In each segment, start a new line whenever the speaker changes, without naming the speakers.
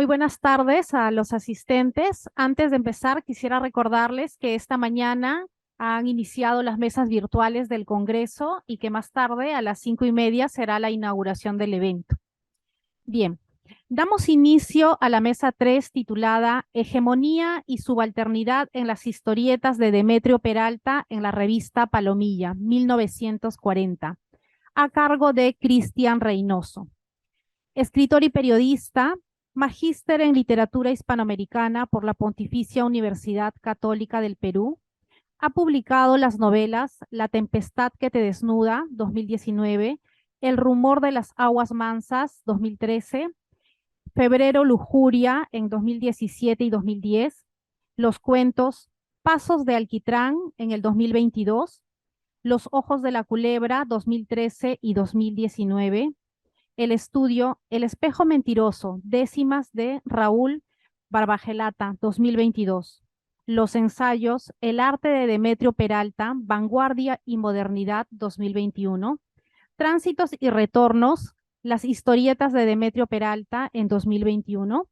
buenas tardes a los asistentes. Antes de empezar, quisiera recordarles que esta mañana han iniciado las mesas virtuales del Congreso y que más tarde, a las 5:30, será la inauguración del evento. Bien, damos inicio a la mesa 3 titulada Hegemonía y subalternidad en las historietas de Demetrio Peralta en la revista Palomilla, 1940, a cargo de Cristian Reynoso. Escritor y periodista, magíster en literatura hispanoamericana por la Pontificia Universidad Católica del Perú. Ha publicado las novelas La tempestad que te desnuda, 2019, El rumor de las aguas mansas, 2013, Febrero lujuria, en 2017 y 2010, los cuentos Pasos de alquitrán, en el 2022, Los ojos de la culebra, 2013 y 2019, el estudio El espejo mentiroso, décimas de Raúl Barbagelata, 2022. Los ensayos El arte de Demetrio Peralta, vanguardia y modernidad, 2021. Tránsitos y retornos, las historietas de Demetrio Peralta, en 2021.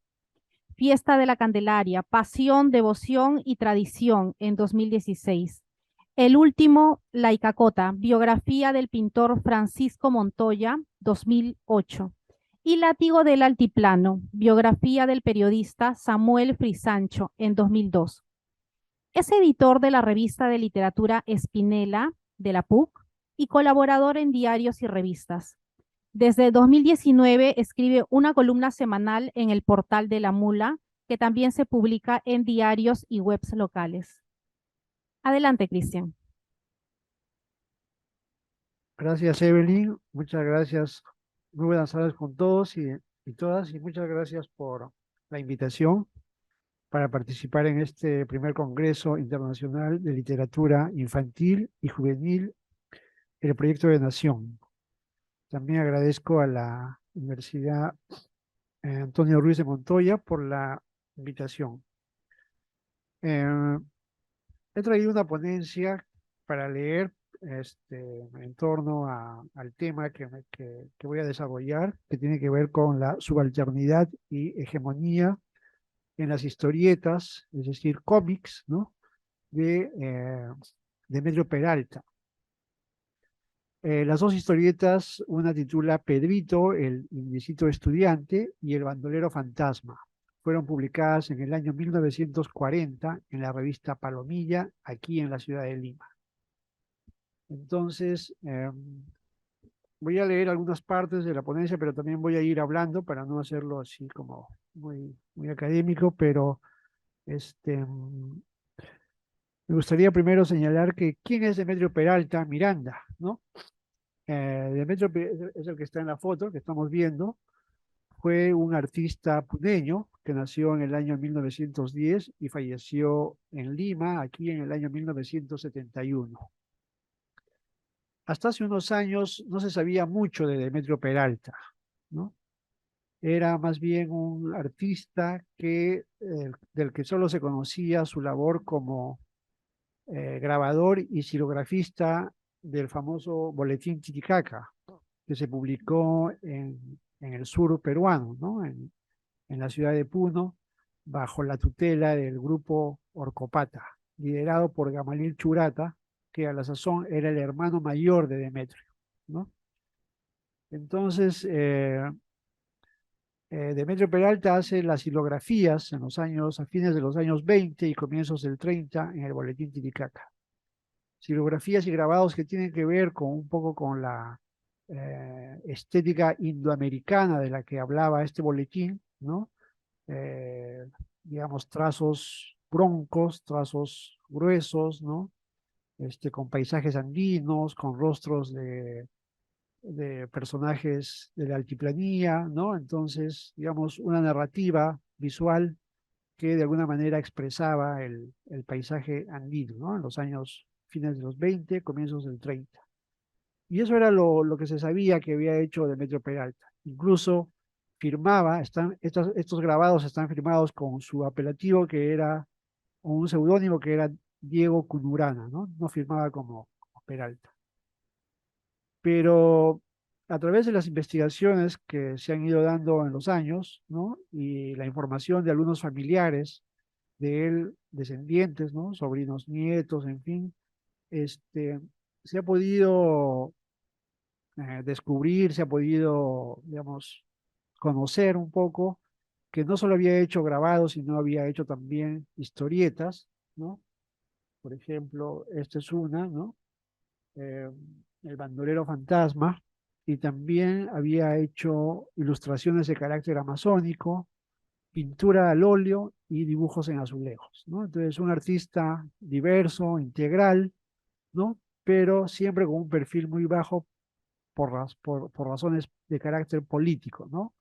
Fiesta de la Candelaria, pasión, devoción y tradición, en 2016. El último, La Icacota, biografía del pintor Francisco Montoya, 2008. Y Látigo del Altiplano, biografía del periodista Samuel Frisancho, en 2002. Es editor de la revista de literatura Espinela, de la PUC, y colaborador en diarios y revistas. Desde 2019 escribe una columna semanal en el portal de La Mula, que también se publica en diarios y webs locales. Adelante, Cristian.
Gracias, Evelyn. Muchas gracias. Muy buenas tardes con todos y todas, y muchas gracias por la invitación para participar en este primer Congreso Internacional de Literatura Infantil y Juvenil, el Proyecto de Nación. También agradezco a la Universidad Antonio Ruiz de Montoya por la invitación. Eh, He traído una ponencia para leer en torno al tema que voy a desarrollar, que tiene que ver con la subalternidad y hegemonía en las historietas, es decir, cómics, ¿no? De Demetrio Peralta. Las dos historietas, una titula Pedrito, el indecito estudiante, y El bandolero fantasma. Fueron publicadas en el año 1940 en la revista Palomilla, aquí en la ciudad de Lima. Entonces, voy a leer algunas partes de la ponencia, pero también voy a ir hablando para no hacerlo así como muy académico, pero me gustaría primero señalar que quién es Demetrio Peralta Miranda, ¿no? Demetrio es el que está en la foto que estamos viendo. Fue un artista puneño que nació en el año 1910 y falleció en Lima, aquí en el año 1971. Hasta hace unos años no se sabía mucho de Demetrio Peralta, ¿no? Era más bien un artista del que solo se conocía su labor como grabador y xilografista del famoso Boletín Titicaca, que se publicó en el sur peruano, ¿no? En la ciudad de Puno, bajo la tutela del grupo Orcopata, liderado por Gamaliel Churata, que a la sazón era el hermano mayor de Demetrio, ¿no? Entonces, Demetrio Peralta hace las xilografías a fines de los años 20 y comienzos del 30 en el Boletín Titicaca. Xilografías y grabados que tienen que ver con un poco con la estética indoamericana de la que hablaba este boletín, ¿no? Eh, digamos, trazos broncos, trazos gruesos, ¿no? Con paisajes andinos, con rostros de personajes de la altiplanía, ¿no? Entonces, digamos, una narrativa visual que de alguna manera expresaba el paisaje andino, ¿no? En los años fines de los 20, comienzos del 30. Y eso era lo que se sabía que había hecho Demetrio Peralta. Incluso firmaba, estos grabados están firmados con su apelativo que era, o un seudónimo que era Diego Cunurana, ¿no? No firmaba como Peralta. Pero a través de las investigaciones que se han ido dando en los años, ¿no? Y la información de algunos familiares de él, descendientes, ¿no? Sobrinos, nietos, en fin, este, se ha podido descubrir, se ha podido, digamos, conocer un poco que no solo había hecho grabados, sino había hecho también historietas, ¿no? Por ejemplo, esta es una, ¿no? Eh, El bandolero fantasma, y también había hecho ilustraciones de carácter amazónico, pintura al óleo y dibujos en azulejos, ¿no? Entonces, un artista diverso, integral, ¿no? Pero siempre con un perfil muy bajo por razones de carácter político, ¿no?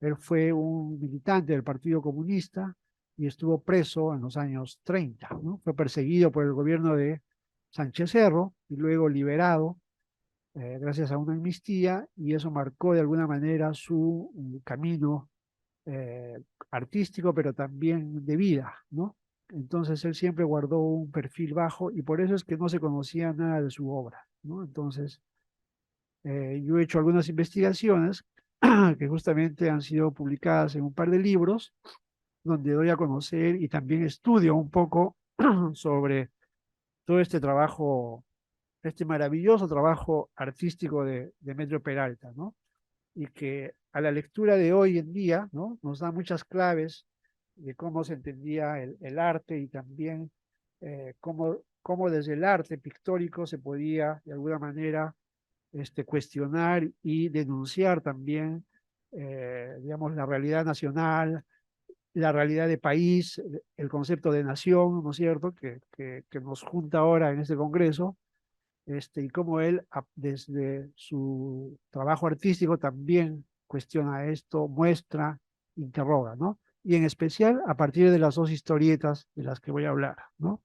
Él fue un militante del Partido Comunista y estuvo preso en los años 30, ¿no? Fue perseguido por el gobierno de Sánchez Cerro y luego liberado gracias a una amnistía, y eso marcó de alguna manera su camino eh, artístico, pero también de vida, ¿no? Entonces él siempre guardó un perfil bajo y por eso es que no se conocía nada de su obra, ¿no? Entonces yo he hecho algunas investigaciones que justamente han sido publicadas en un par de libros, donde doy a conocer y también estudio un poco sobre todo este trabajo, este maravilloso trabajo artístico de Metro Peralta, ¿no? Y que a la lectura de hoy en día, ¿no? Nos da muchas claves de cómo se entendía el arte y también cómo desde el arte pictórico se podía de alguna manera cuestionar y denunciar también, digamos, la realidad nacional, la realidad de país, el concepto de nación, ¿no es cierto?, que nos junta ahora en este Congreso, y cómo él, desde su trabajo artístico, también cuestiona esto, muestra, interroga, ¿no? Y en especial a partir de las dos historietas de las que voy a hablar, ¿no?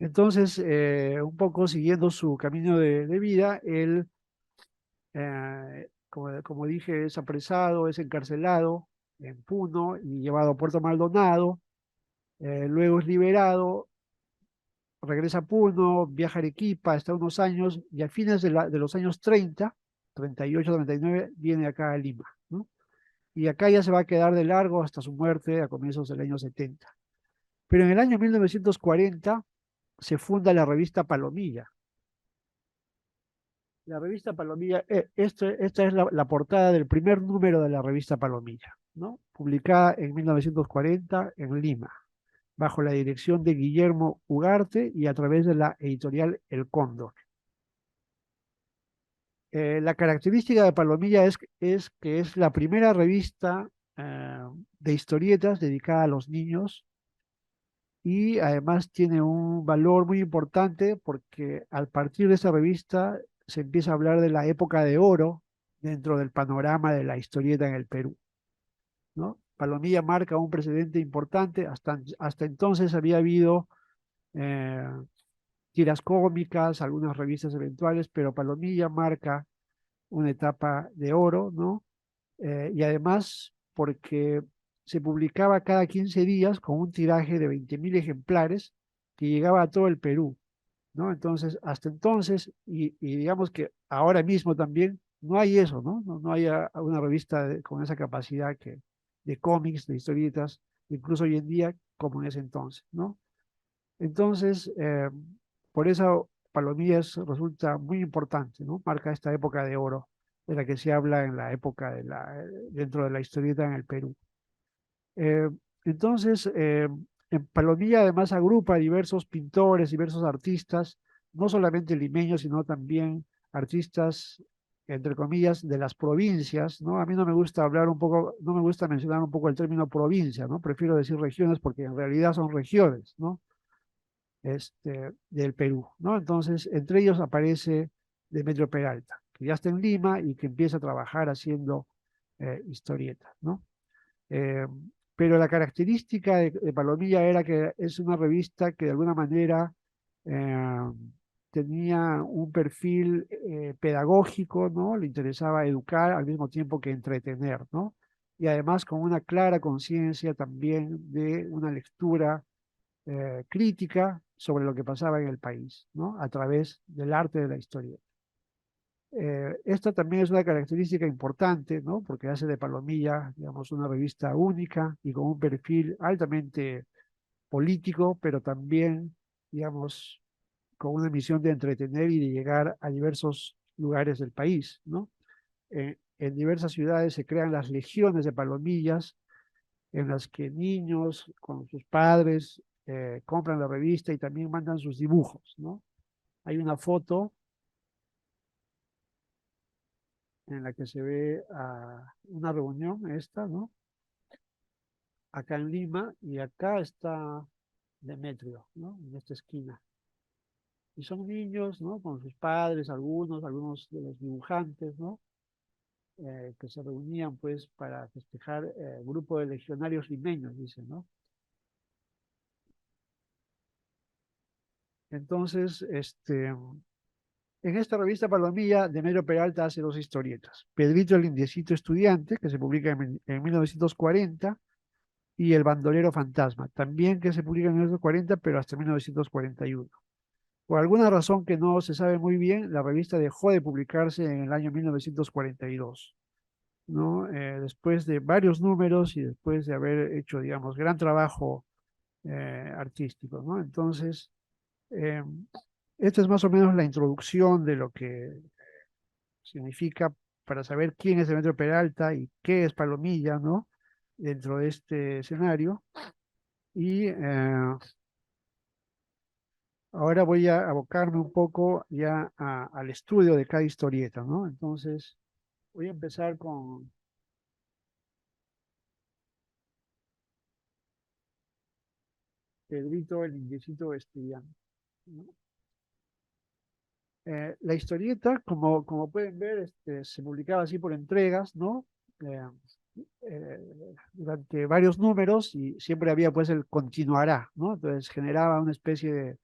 Entonces, un poco siguiendo su camino de vida, él, como dije, es apresado, es encarcelado en Puno y llevado a Puerto Maldonado, luego es liberado, regresa a Puno, viaja a Arequipa, está unos años y a fines de los años 30, 38, 39, viene acá a Lima, ¿no? Y acá ya se va a quedar de largo hasta su muerte a comienzos del año 70. Pero en el año 1940 se funda la revista Palomilla. La revista Palomilla, esta es la portada del primer número de la revista Palomilla, ¿no? Publicada en 1940 en Lima, bajo la dirección de Guillermo Ugarte y a través de la editorial El Cóndor. La característica de Palomilla es que es la primera revista de historietas dedicada a los niños, y además tiene un valor muy importante porque al partir de esa revista se empieza a hablar de la época de oro dentro del panorama de la historieta en el Perú, ¿no? Palomilla marca un precedente importante. Hasta entonces había habido eh, tiras cómicas, algunas revistas eventuales, pero Palomilla marca una etapa de oro, ¿no? Y además porque se publicaba cada 15 días con un tiraje de 20.000 ejemplares que llegaba a todo el Perú, ¿no? Entonces, hasta entonces, y digamos que ahora mismo también, no hay eso, ¿no? No hay una revista con esa capacidad de cómics, de historietas, incluso hoy en día, como en ese entonces, ¿no? Entonces, por eso Palomillas resulta muy importante, ¿no? Marca esta época de oro de la que se habla en la época dentro de la historieta en el Perú. Eh, entonces, en Palomilla además agrupa diversos pintores, diversos artistas, no solamente limeños, sino también artistas, entre comillas, de las provincias, ¿no? A mí no me gusta hablar un poco, no me gusta mencionar un poco el término provincia, ¿no? Prefiero decir regiones porque en realidad son regiones, ¿no? Del Perú, ¿no? Entonces, entre ellos aparece Demetrio Peralta, que ya está en Lima y que empieza a trabajar haciendo historietas, ¿no? Eh, pero la característica de Palomilla era que es una revista que de alguna manera eh, tenía un perfil pedagógico, ¿no? Le interesaba educar al mismo tiempo que entretener, ¿no? Y además con una clara conciencia también de una lectura crítica sobre lo que pasaba en el país, ¿no? A través del arte de la historia. Esta también es una característica importante, ¿no? Porque hace de Palomilla, digamos, una revista única y con un perfil altamente político, pero también, digamos, con una misión de entretener y de llegar a diversos lugares del país, ¿no? En diversas ciudades se crean las legiones de palomillas, en las que niños con sus padres compran la revista y también mandan sus dibujos, ¿no? Hay una foto en la que se ve a una reunión esta, ¿no? Acá en Lima y acá está Demetrio, ¿no? En esta esquina. Y son niños, ¿no? Con sus padres, algunos de los dibujantes, ¿no? Que se reunían pues para festejar grupo de legionarios limeños, dicen, ¿no? Entonces, en esta revista Palomilla, Demetrio Peralta hace dos historietas. Pedrito el Indiecito Estudiante, que se publica en 1940, y El Bandolero Fantasma, también que se publica en 1940, pero hasta 1941. Por alguna razón que no se sabe muy bien, la revista dejó de publicarse en el año 1942, ¿no? Después de varios números y después de haber hecho, digamos, gran trabajo artístico, ¿no? Entonces, eh, esta es más o menos la introducción de lo que significa para saber quién es Demetrio Peralta y qué es Palomilla, ¿no? Dentro de este escenario. Y ahora voy a abocarme un poco ya al estudio de cada historieta, ¿no? Entonces, voy a empezar con Pedrito el Indiecito Estudiante, ¿no? La historieta, como pueden ver, se publicaba así por entregas, ¿no? Eh, Durante varios números y siempre había pues el continuará, ¿no? Entonces generaba una especie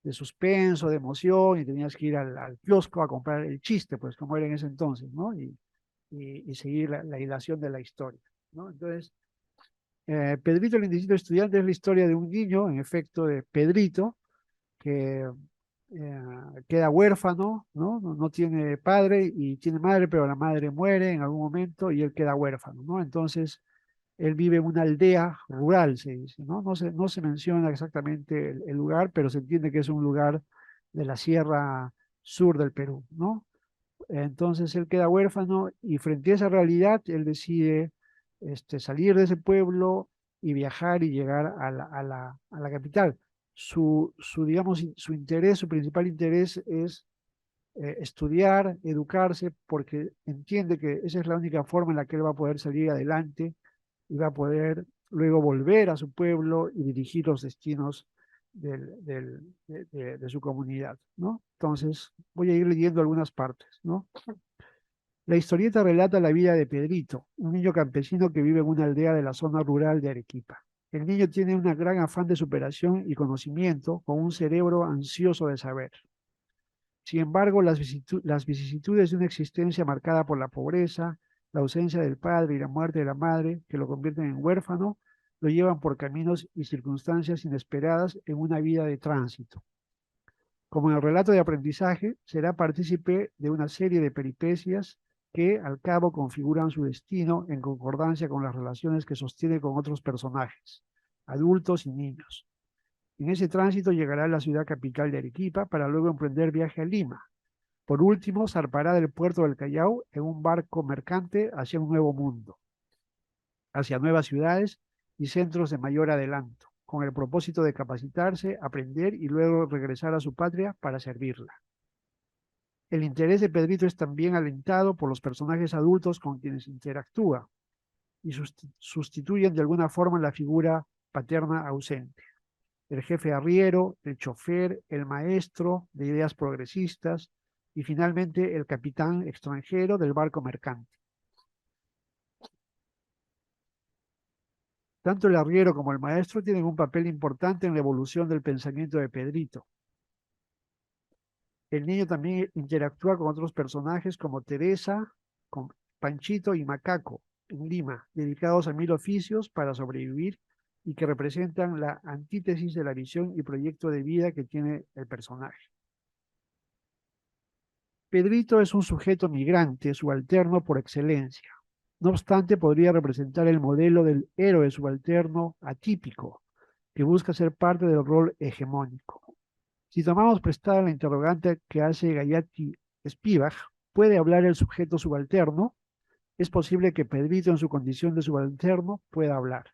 de suspenso, de emoción y tenías que ir al kiosco a comprar el chiste, pues como era en ese entonces, ¿no? Y seguir la hilación de la historia, ¿no? Entonces, Pedrito el Indiscito Estudiante es la historia de un niño, en efecto, de Pedrito, que queda huérfano, ¿no? No tiene padre y tiene madre, pero la madre muere en algún momento y él queda huérfano, ¿no? Entonces, él vive en una aldea rural, se dice, ¿no? No se menciona exactamente el lugar, pero se entiende que es un lugar de la sierra sur del Perú, ¿no? Entonces él queda huérfano y frente a esa realidad él decide salir de ese pueblo y viajar y llegar a la capital. Digamos, su interés, su principal interés es estudiar, educarse, porque entiende que esa es la única forma en la que él va a poder salir adelante y va a poder luego volver a su pueblo y dirigir los destinos de su comunidad, ¿no? Entonces, voy a ir leyendo algunas partes, ¿no? La historieta relata la vida de Pedrito, un niño campesino que vive en una aldea de la zona rural de Arequipa. El niño tiene un gran afán de superación y conocimiento, con un cerebro ansioso de saber. Sin embargo, las vicisitudes de una existencia marcada por la pobreza, la ausencia del padre y la muerte de la madre, que lo convierten en huérfano, lo llevan por caminos y circunstancias inesperadas en una vida de tránsito. Como en el relato de aprendizaje, será partícipe de una serie de peripecias que al cabo configuran su destino en concordancia con las relaciones que sostiene con otros personajes, adultos y niños. En ese tránsito llegará a la ciudad capital de Arequipa para luego emprender viaje a Lima. Por último, zarpará del puerto del Callao en un barco mercante hacia un nuevo mundo, hacia nuevas ciudades y centros de mayor adelanto, con el propósito de capacitarse, aprender y luego regresar a su patria para servirla. El interés de Pedrito es también alentado por los personajes adultos con quienes interactúa y sustituyen de alguna forma la figura paterna ausente. El jefe arriero, el chofer, el maestro de ideas progresistas y finalmente el capitán extranjero del barco mercante. Tanto el arriero como el maestro tienen un papel importante en la evolución del pensamiento de Pedrito. El niño también interactúa con otros personajes como Teresa, con Panchito y Macaco en Lima, dedicados a 1000 oficios para sobrevivir y que representan la antítesis de la visión y proyecto de vida que tiene el personaje. Pedrito es un sujeto migrante, subalterno por excelencia. No obstante, podría representar el modelo del héroe subalterno atípico, que busca ser parte del rol hegemónico. Si tomamos prestada la interrogante que hace Gayatri Spivak, ¿puede hablar el sujeto subalterno? Es posible que Pedrito, en su condición de subalterno, pueda hablar.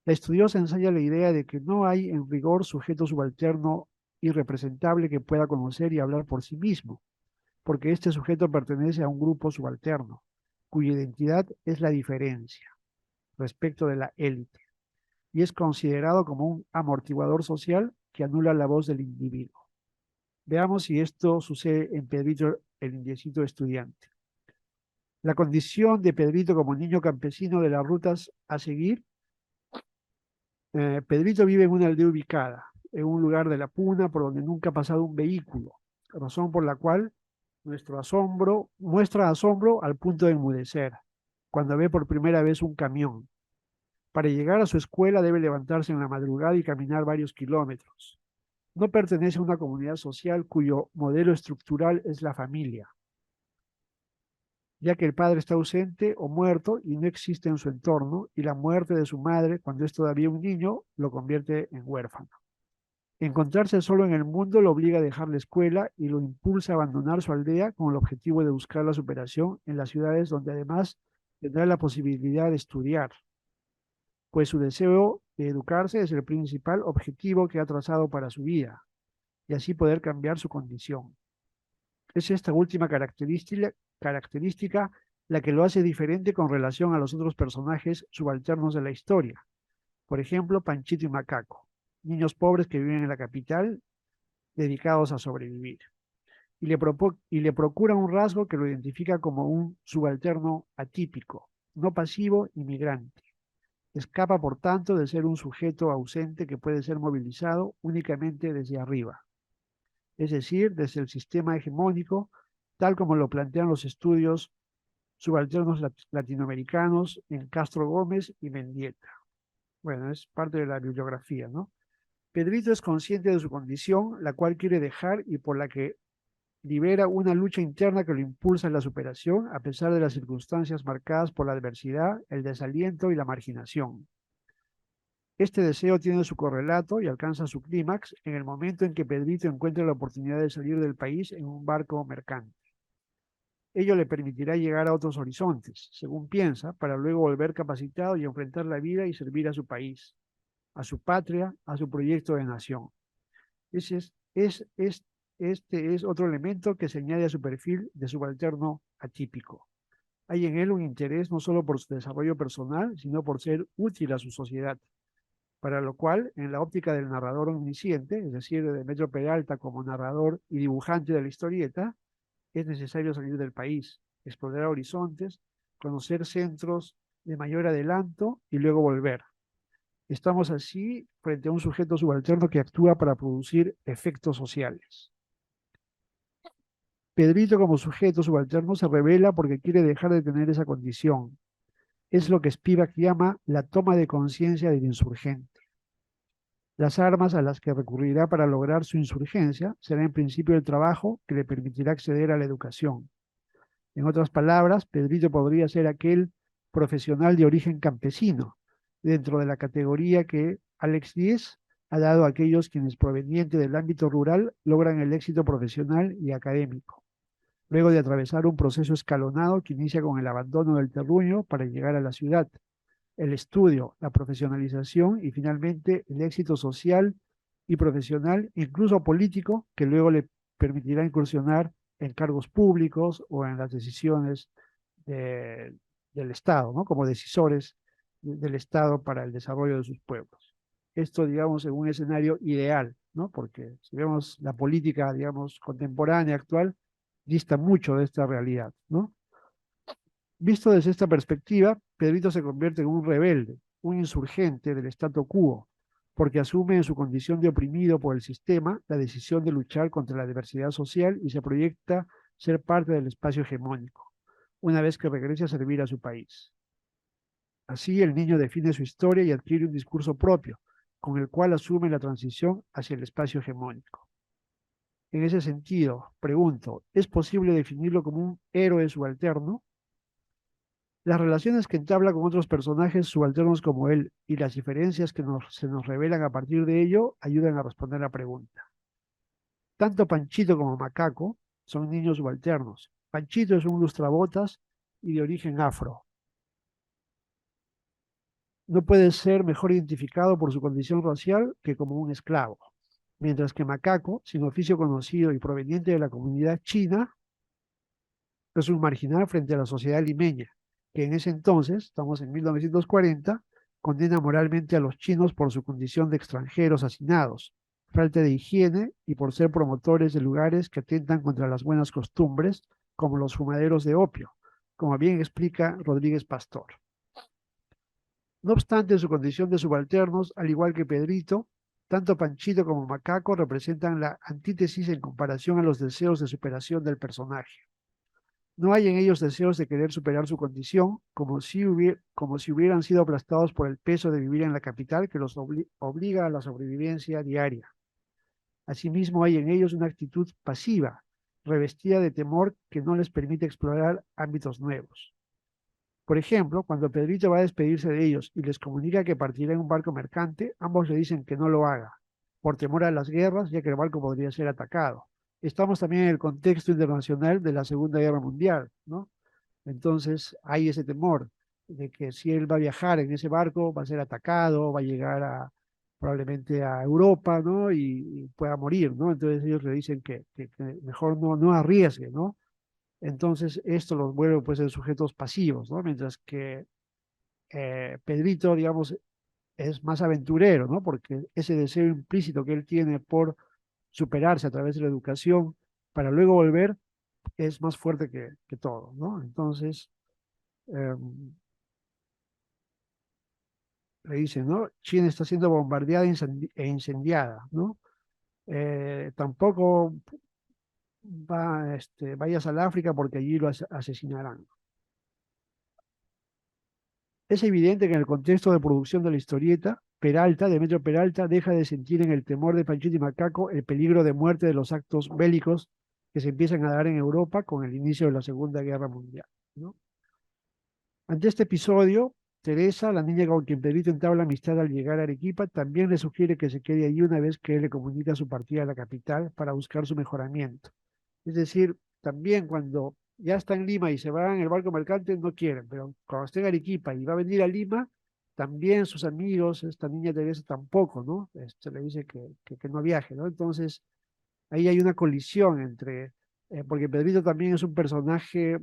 La estudiosa ensaya la idea de que no hay en rigor sujeto subalterno irrepresentable que pueda conocer y hablar por sí mismo, porque este sujeto pertenece a un grupo subalterno, cuya identidad es la diferencia respecto de la élite, y es considerado como un amortiguador social que anula la voz del individuo. Veamos si esto sucede en Pedrito, el indiecito estudiante. La condición de Pedrito como niño campesino de las rutas a seguir. Pedrito vive en una aldea ubicada, en un lugar de la puna por donde nunca ha pasado un vehículo, razón por la cual muestra asombro al punto de enmudecer, cuando ve por primera vez un camión. Para llegar a su escuela debe levantarse en la madrugada y caminar varios kilómetros. No pertenece a una comunidad social cuyo modelo estructural es la familia, ya que el padre está ausente o muerto y no existe en su entorno, y la muerte de su madre, cuando es todavía un niño, lo convierte en huérfano. Encontrarse solo en el mundo lo obliga a dejar la escuela y lo impulsa a abandonar su aldea con el objetivo de buscar la superación en las ciudades donde además tendrá la posibilidad de estudiar, pues su deseo de educarse es el principal objetivo que ha trazado para su vida y así poder cambiar su condición. Es esta última característica la que lo hace diferente con relación a los otros personajes subalternos de la historia. Por ejemplo, Panchito y Macaco, niños pobres que viven en la capital dedicados a sobrevivir. Y le procura un rasgo que lo identifica como un subalterno atípico, no pasivo y migrante. Escapa, por tanto, de ser un sujeto ausente que puede ser movilizado únicamente desde arriba, es decir, desde el sistema hegemónico, tal como lo plantean los estudios subalternos latinoamericanos en Castro Gómez y Mendieta. Bueno, es parte de la bibliografía, ¿no? Pedrito es consciente de su condición, la cual quiere dejar y por la que libera una lucha interna que lo impulsa en la superación a pesar de las circunstancias marcadas por la adversidad, el desaliento y la marginación. Este deseo tiene su correlato y alcanza su clímax en el momento en que Pedrito encuentra la oportunidad de salir del país en un barco mercante. Ello le permitirá llegar a otros horizontes, según piensa, para luego volver capacitado y enfrentar la vida y servir a su país, a su patria, a su proyecto de nación. Este es otro elemento que se añade a su perfil de subalterno atípico. Hay en él un interés no solo por su desarrollo personal, sino por ser útil a su sociedad, para lo cual, en la óptica del narrador omnisciente, es decir, de Demetrio Peralta como narrador y dibujante de la historieta, es necesario salir del país, explorar horizontes, conocer centros de mayor adelanto y luego volver. Estamos así frente a un sujeto subalterno que actúa para producir efectos sociales. Pedrito como sujeto subalterno se revela porque quiere dejar de tener esa condición. Es lo que Spivak llama la toma de conciencia del insurgente. Las armas a las que recurrirá para lograr su insurgencia será en principio el trabajo que le permitirá acceder a la educación. En otras palabras, Pedrito podría ser aquel profesional de origen campesino, dentro de la categoría que Alex Diez ha dado a aquellos quienes provenientes del ámbito rural logran el éxito profesional y académico, luego de atravesar un proceso escalonado que inicia con el abandono del terruño para llegar a la ciudad, el estudio, la profesionalización y finalmente el éxito social y profesional, incluso político, que luego le permitirá incursionar en cargos públicos o en las decisiones de, del Estado, ¿no? Como decisores del Estado para el desarrollo de sus pueblos. Esto, digamos, en un escenario ideal, ¿no? Porque si vemos la política, digamos, contemporánea, actual, dista mucho de esta realidad, ¿no? Visto desde esta perspectiva, Pedrito se convierte en un rebelde, un insurgente del statu quo, porque asume en su condición de oprimido por el sistema la decisión de luchar contra la diversidad social y se proyecta ser parte del espacio hegemónico, una vez que regrese a servir a su país. Así, el niño define su historia y adquiere un discurso propio, con el cual asume la transición hacia el espacio hegemónico. En ese sentido, pregunto, ¿es posible definirlo como un héroe subalterno? Las relaciones que entabla con otros personajes subalternos como él y las diferencias que se nos revelan a partir de ello ayudan a responder la pregunta. Tanto Panchito como Macaco son niños subalternos. Panchito es un lustrabotas y de origen afro. No puede ser mejor identificado por su condición racial que como un esclavo, mientras que Macaco, sin oficio conocido y proveniente de la comunidad china, es un marginal frente a la sociedad limeña, que en ese entonces, estamos en 1940, condena moralmente a los chinos por su condición de extranjeros hacinados, falta de higiene y por ser promotores de lugares que atentan contra las buenas costumbres, como los fumaderos de opio, como bien explica Rodríguez Pastor. No obstante su condición de subalternos, al igual que Pedrito, tanto Panchito como Macaco representan la antítesis en comparación a los deseos de superación del personaje. No hay en ellos deseos de querer superar su condición, como si hubieran sido aplastados por el peso de vivir en la capital que los obliga a la sobrevivencia diaria. Asimismo, hay en ellos una actitud pasiva, revestida de temor que no les permite explorar ámbitos nuevos. Por ejemplo, cuando Pedrito va a despedirse de ellos y les comunica que partirá en un barco mercante, ambos le dicen que no lo haga, por temor a las guerras, ya que el barco podría ser atacado. Estamos también en el contexto internacional de la Segunda Guerra Mundial, ¿no? Entonces hay ese temor de que si él va a viajar en ese barco, va a ser atacado, va a llegar probablemente a Europa, ¿no? Y pueda morir, ¿no? Entonces ellos le dicen que mejor no arriesgue, ¿no? Entonces esto los vuelve pues en sujetos pasivos, ¿no? Mientras que Pedrito, digamos, es más aventurero, ¿no? Porque ese deseo implícito que él tiene por superarse a través de la educación para luego volver es más fuerte que todo, ¿no? Entonces, eh, le dicen, ¿no? China está siendo bombardeada e incendiada, ¿no? Tampoco vayas al África porque allí lo asesinarán. Es evidente que en el contexto de producción de la historieta, Peralta, Demetrio Peralta, deja de sentir en el temor de Panchito y Macaco el peligro de muerte de los actos bélicos que se empiezan a dar en Europa con el inicio de la Segunda Guerra Mundial, ¿no? Ante este episodio, Teresa, la niña con quien Pedrito entabla amistad al llegar a Arequipa, también le sugiere que se quede allí una vez que él le comunica su partida a la capital para buscar su mejoramiento. Es decir, también cuando ya está en Lima y se va en el barco mercante, no quieren, pero cuando esté en Arequipa y va a venir a Lima, también sus amigos, esta niña Teresa tampoco, ¿no? Le dice que no viaje, ¿no? Entonces, ahí hay una colisión entre, porque Pedrito también es un personaje,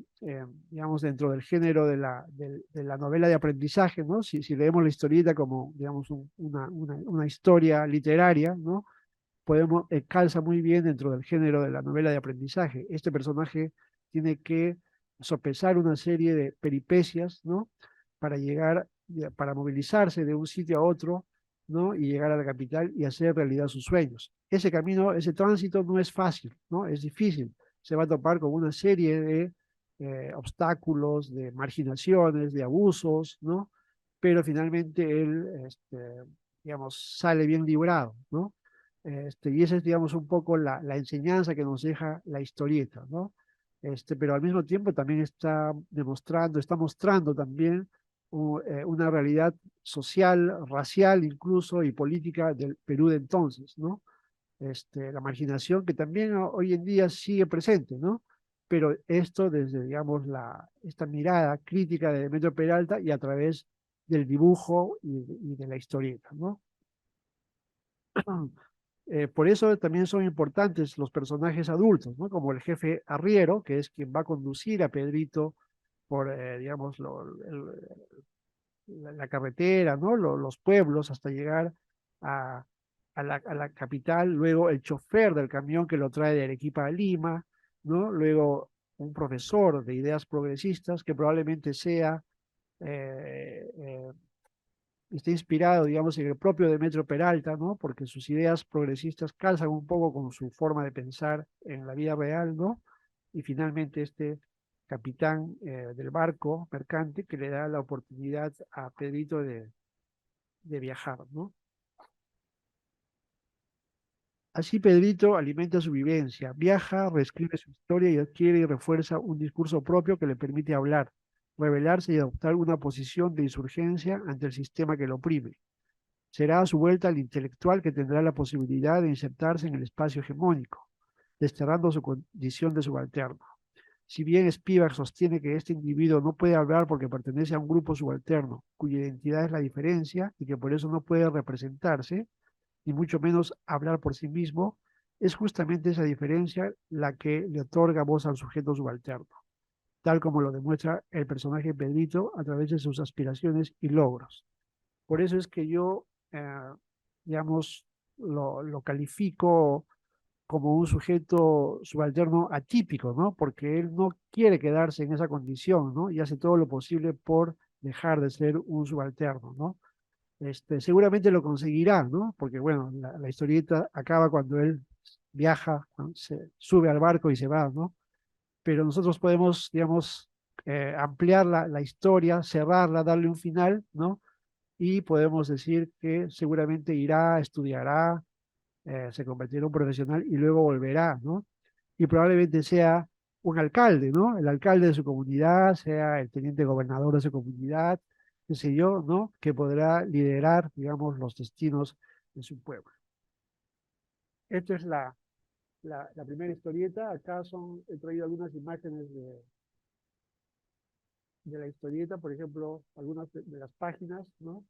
digamos, dentro del género de la novela de aprendizaje, ¿no? Si leemos la historieta como, digamos, una historia literaria, ¿no? Podemos, calza muy bien dentro del género de la novela de aprendizaje. Este personaje tiene que sopesar una serie de peripecias, ¿no? Para llegar, para movilizarse de un sitio a otro, ¿no? Y llegar a la capital y hacer realidad sus sueños. Ese camino, ese tránsito no es fácil, ¿no? Es difícil. Se va a topar con una serie de obstáculos, de marginaciones, de abusos, ¿no? Pero finalmente él, digamos, sale bien librado, ¿no? Y esa es, digamos, un poco la enseñanza que nos deja la historieta, ¿no? Pero al mismo tiempo también está mostrando también una realidad social, racial incluso y política del Perú de entonces, ¿no? La marginación que también hoy en día sigue presente, ¿no? Pero esto desde, digamos, esta mirada crítica de Demetrio Peralta y a través del dibujo y de la historieta, ¿no? Por eso también son importantes los personajes adultos, ¿no? Como el jefe arriero, que es quien va a conducir a Pedrito por, digamos, la carretera, ¿no? Los pueblos hasta llegar a, a la capital. Luego el chofer del camión que lo trae de Arequipa a Lima, ¿no? Luego un profesor de ideas progresistas que probablemente sea eh, eh, está inspirado, digamos, en el propio Demetrio Peralta, ¿no? Porque sus ideas progresistas calzan un poco con su forma de pensar en la vida real, ¿no? Y finalmente este capitán del barco mercante que le da la oportunidad a Pedrito de viajar, ¿no? Así Pedrito alimenta su vivencia, viaja, reescribe su historia y adquiere y refuerza un discurso propio que le permite hablar, rebelarse y adoptar una posición de insurgencia ante el sistema que lo oprime. Será a su vuelta el intelectual que tendrá la posibilidad de insertarse en el espacio hegemónico, desterrando su condición de subalterno. Si bien Spivak sostiene que este individuo no puede hablar porque pertenece a un grupo subalterno, cuya identidad es la diferencia y que por eso no puede representarse, ni mucho menos hablar por sí mismo, es justamente esa diferencia la que le otorga voz al sujeto subalterno, tal como lo demuestra el personaje Pedrito a través de sus aspiraciones y logros. Por eso es que yo, digamos, lo califico como un sujeto subalterno atípico, ¿no? Porque él no quiere quedarse en esa condición, ¿no? Y hace todo lo posible por dejar de ser un subalterno, ¿no? Seguramente lo conseguirá, ¿no? Porque, bueno, la historieta acaba cuando él viaja, cuando se sube al barco y se va, ¿no? Pero nosotros podemos, digamos, ampliar la historia, cerrarla, darle un final, ¿no? Y podemos decir que seguramente irá, estudiará, se convertirá en un profesional y luego volverá, ¿no? Y probablemente sea un alcalde, ¿no? El alcalde de su comunidad, sea el teniente gobernador de su comunidad, qué sé yo, ¿no? Que podrá liderar, digamos, los destinos de su pueblo. Esta es la primera historieta. Acá he traído algunas imágenes de la historieta, por ejemplo, algunas de las páginas, ¿no?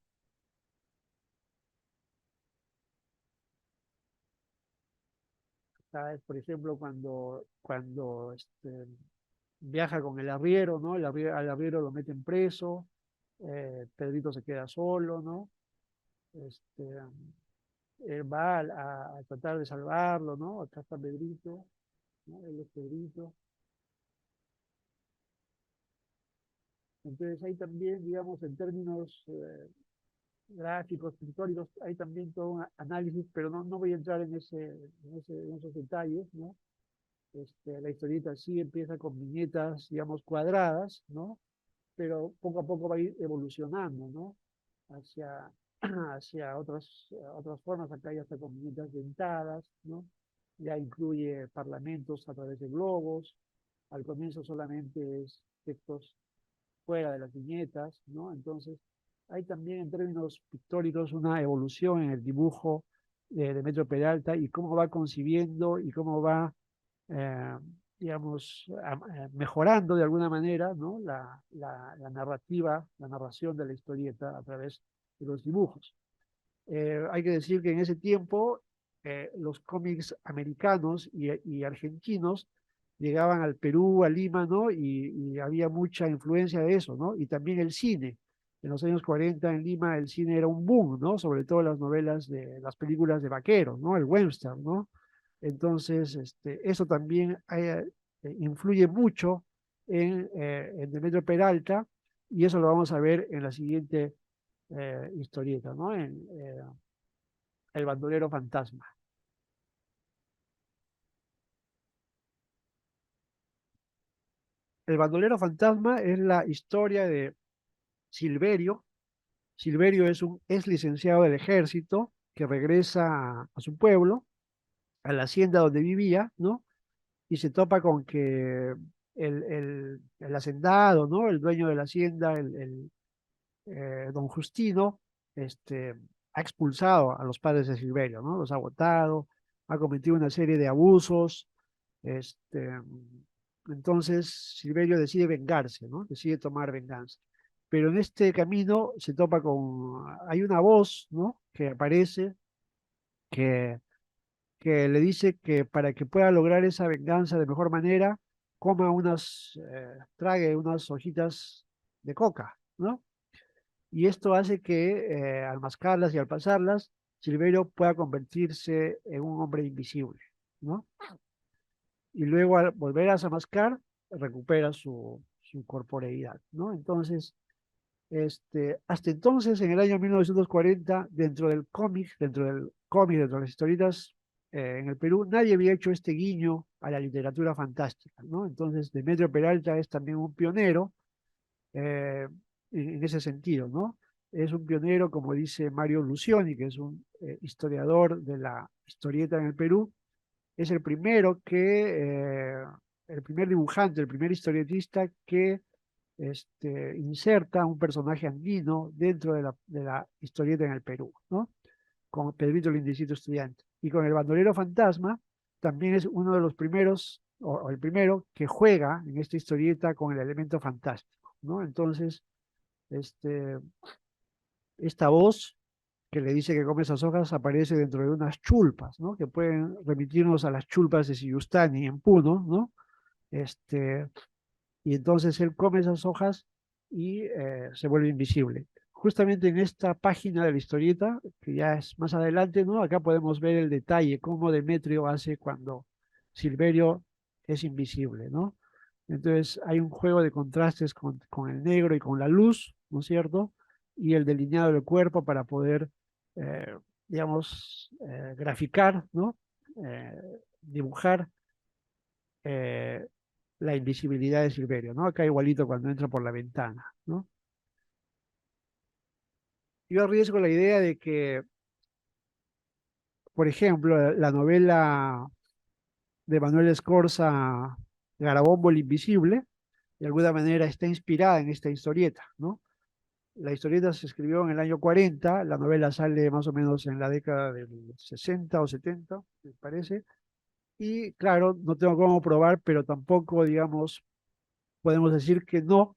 Acá es, por ejemplo, cuando viaja con el arriero, ¿no? Al arriero lo meten preso, Pedrito se queda solo, ¿no? Este, Él va a tratar de salvarlo, ¿no? Acá está Pedrito, ¿no? Él es Pedrito. Entonces hay también, digamos, en términos gráficos, pictóricos, hay también todo un análisis, pero no voy a entrar en esos detalles, ¿no? La historieta sí empieza con viñetas, digamos, cuadradas, ¿no? Pero poco a poco va a ir evolucionando, ¿no? Hacia, hacia otras formas, acá ya está con viñetas dentadas, ¿no? Ya incluye parlamentos a través de globos, al comienzo solamente es textos fuera de las viñetas, ¿no? Entonces, hay también en términos pictóricos una evolución en el dibujo de Demetrio Peralta y cómo va concibiendo y cómo va, eh, digamos, mejorando de alguna manera, ¿no? La narrativa, la narración de la historieta a través de los dibujos. Hay que decir que en ese tiempo los cómics americanos y argentinos llegaban al Perú, a Lima, ¿no? Y había mucha influencia de eso, ¿no? Y también el cine. En los años 40 en Lima el cine era un boom, ¿no? Sobre todo las novelas las películas de vaqueros, ¿no? El western, ¿no? Entonces, eso también influye mucho en Demetrio Peralta y eso lo vamos a ver en la siguiente historieta, ¿no? El bandolero fantasma. El bandolero fantasma es la historia de Silverio. Silverio es licenciado del ejército que regresa a su pueblo, a la hacienda donde vivía, ¿no? Y se topa con que el hacendado, ¿no? El dueño de la hacienda, don Justino, este, ha expulsado a los padres de Silverio, ¿no? Los ha votado, ha cometido una serie de abusos. Este, entonces Silverio decide vengarse, ¿no? Decide tomar venganza. Pero en este camino se topa hay una voz, ¿no? Que aparece, que, que le dice que para que pueda lograr esa venganza de mejor manera, trague unas hojitas de coca, ¿no? Y esto hace que al mascarlas y al pasarlas, Silverio pueda convertirse en un hombre invisible, ¿no? Y luego al volver a mascar, recupera su corporeidad, ¿no? Entonces, hasta entonces, en el año 1940, dentro de las historietas en el Perú, nadie había hecho este guiño a la literatura fantástica, ¿no? Entonces, Demetrio Peralta es también un pionero eh, en ese sentido, ¿no? es un pionero, como dice Mario Lucioni, que es un historiador de la historieta en el Perú. Es el primero el primer dibujante, el primer historietista que inserta un personaje andino dentro de la historieta en el Perú, ¿no? Con Pedrito el Indicito Estudiante. Y con el bandolero fantasma, también es uno de los primeros, o el primero, que juega en esta historieta con el elemento fantástico, ¿no? Entonces, este, esta voz que le dice que come esas hojas aparece dentro de unas chulpas, ¿no? Que pueden remitirnos a las chulpas de Siyustani en Puno, ¿no? Este, y entonces él come esas hojas y se vuelve invisible. Justamente en esta página de la historieta, que ya es más adelante, ¿no? Acá podemos ver el detalle, cómo Demetrio hace cuando Silverio es invisible, ¿no? Entonces hay un juego de contrastes con el negro y con la luz, ¿no es cierto? Y el delineado del cuerpo para poder, eh, digamos, graficar, ¿no? Eh, dibujar eh, la invisibilidad de Silverio, ¿no? Acá igualito cuando entra por la ventana, ¿no? Yo arriesgo la idea de que, por ejemplo, la novela de Manuel Escorza, Garabombo el Invisible, de alguna manera está inspirada en esta historieta, ¿no? La historieta se escribió en el año 40, la novela sale más o menos en la década del 60 o 70, me parece, y claro, no tengo cómo probar, pero tampoco, digamos, podemos decir que no,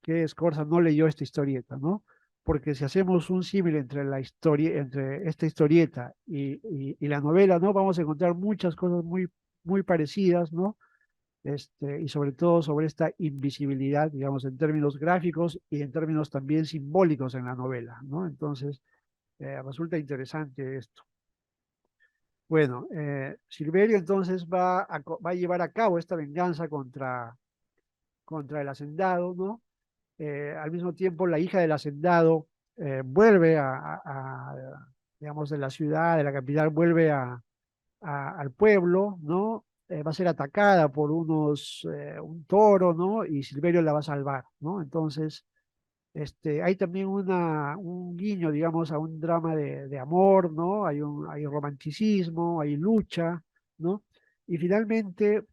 que Scorza no leyó esta historieta, ¿no? Porque si hacemos un símil entre la historia, entre esta historieta y la novela, ¿no? Vamos a encontrar muchas cosas muy parecidas, ¿no? Y sobre todo sobre esta invisibilidad, digamos, en términos gráficos y en términos también simbólicos en la novela, ¿no? Entonces, resulta interesante esto. Bueno, Silverio entonces va a llevar a cabo esta venganza contra el hacendado, ¿no? Al mismo tiempo, la hija del hacendado vuelve digamos, de la ciudad, de la capital, vuelve al pueblo, ¿no? Va a ser atacada por un toro, ¿no? Y Silverio la va a salvar, ¿no? Entonces, hay también un guiño, digamos, a un drama de amor, ¿no? Hay romanticismo, hay lucha, ¿no? Y finalmente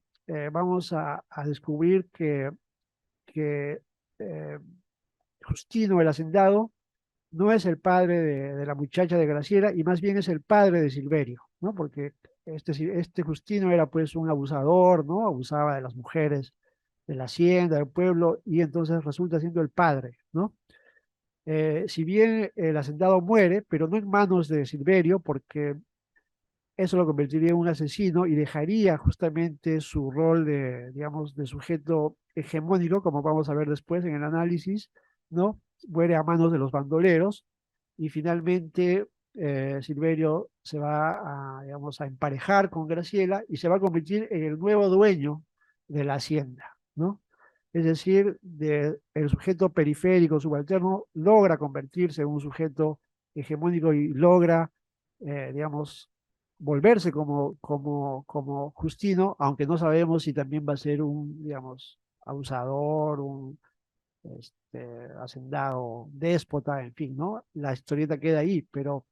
vamos a descubrir que eh, Justino el hacendado no es el padre de la muchacha de Graciela y más bien es el padre de Silverio, ¿no? Porque este Justino era pues un abusador, ¿no? Abusaba de las mujeres de la hacienda, del pueblo, y entonces resulta siendo el padre, ¿no? Si bien el hacendado muere, pero no en manos de Silverio, porque eso lo convertiría en un asesino y dejaría justamente su rol de, digamos, de sujeto hegemónico, como vamos a ver después en el análisis, ¿no? Muere a manos de los bandoleros y finalmente Silverio se va digamos, a emparejar con Graciela y se va a convertir en el nuevo dueño de la hacienda, ¿no? Es decir, el sujeto periférico, subalterno, logra convertirse en un sujeto hegemónico y logra, digamos, volverse como Justino, aunque no sabemos si también va a ser un, digamos, abusador, un hacendado, déspota, en fin, ¿no? La historieta queda ahí, pero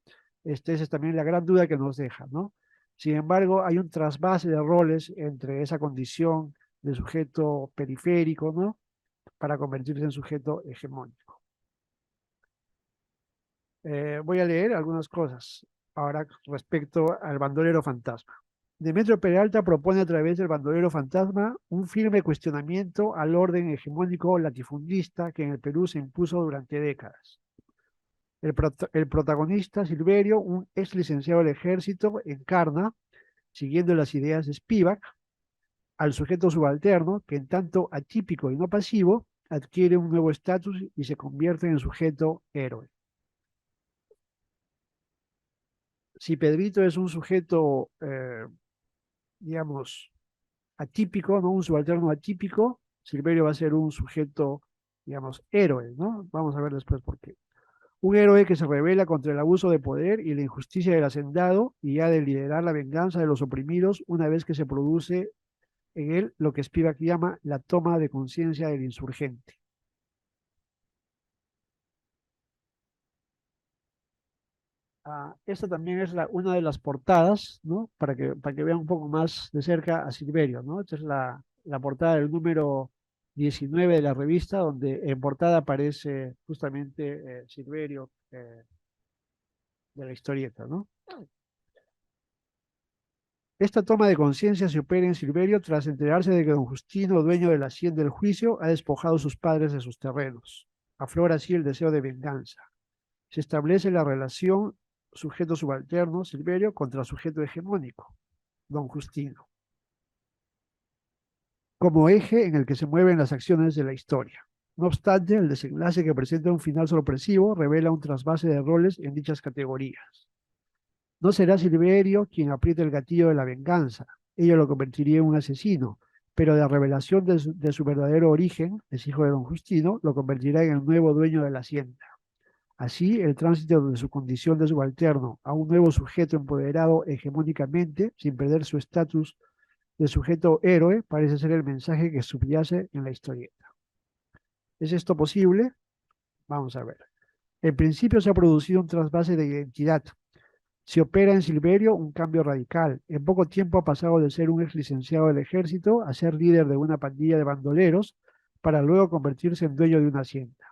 esa es también la gran duda que nos deja, ¿no? Sin embargo, hay un trasvase de roles entre esa condición de sujeto periférico, ¿no? Para convertirse en sujeto hegemónico. Voy a leer algunas cosas ahora respecto al bandolero fantasma. Demetrio Peralta propone a través del bandolero fantasma un firme cuestionamiento al orden hegemónico latifundista que en el Perú se impuso durante décadas. El protagonista, Silverio, un ex licenciado del ejército, encarna, siguiendo las ideas de Spivak, al sujeto subalterno que en tanto atípico y no pasivo adquiere un nuevo estatus y se convierte en sujeto héroe. Si Pedrito es un sujeto, digamos, atípico, ¿no? Un subalterno atípico, Silverio va a ser un sujeto, digamos, héroe, ¿no? Vamos a ver después por qué. Un héroe que se revela contra el abuso de poder y la injusticia del hacendado y ha de liderar la venganza de los oprimidos una vez que se produce en él lo que Spivak llama la toma de conciencia del insurgente. Esta también es una de las portadas, ¿no? Para que vean un poco más de cerca a Silverio, ¿no? Esta es la portada del número 19 de la revista, donde en portada aparece justamente Silverio de la historieta, ¿no? Esta toma de conciencia se opera en Silverio tras enterarse de que don Justino, dueño de la hacienda del juicio, ha despojado a sus padres de sus terrenos. Aflora así el deseo de venganza. Se establece la relación sujeto subalterno, Silverio, contra sujeto hegemónico, don Justino, como eje en el que se mueven las acciones de la historia. No obstante, el desenlace, que presenta un final sorpresivo, revela un trasvase de roles en dichas categorías. No será Silverio quien apriete el gatillo de la venganza, ello lo convertiría en un asesino, pero la revelación de su verdadero origen, es hijo de don Justino, lo convertirá en el nuevo dueño de la hacienda. Así, el tránsito de su condición de subalterno a un nuevo sujeto empoderado hegemónicamente, sin perder su estatus de sujeto héroe, parece ser el mensaje que subyace en la historieta. ¿Es esto posible? Vamos a ver. En principio se ha producido un trasvase de identidad. Se opera en Silverio un cambio radical. En poco tiempo ha pasado de ser un ex licenciado del ejército a ser líder de una pandilla de bandoleros, para luego convertirse en dueño de una hacienda.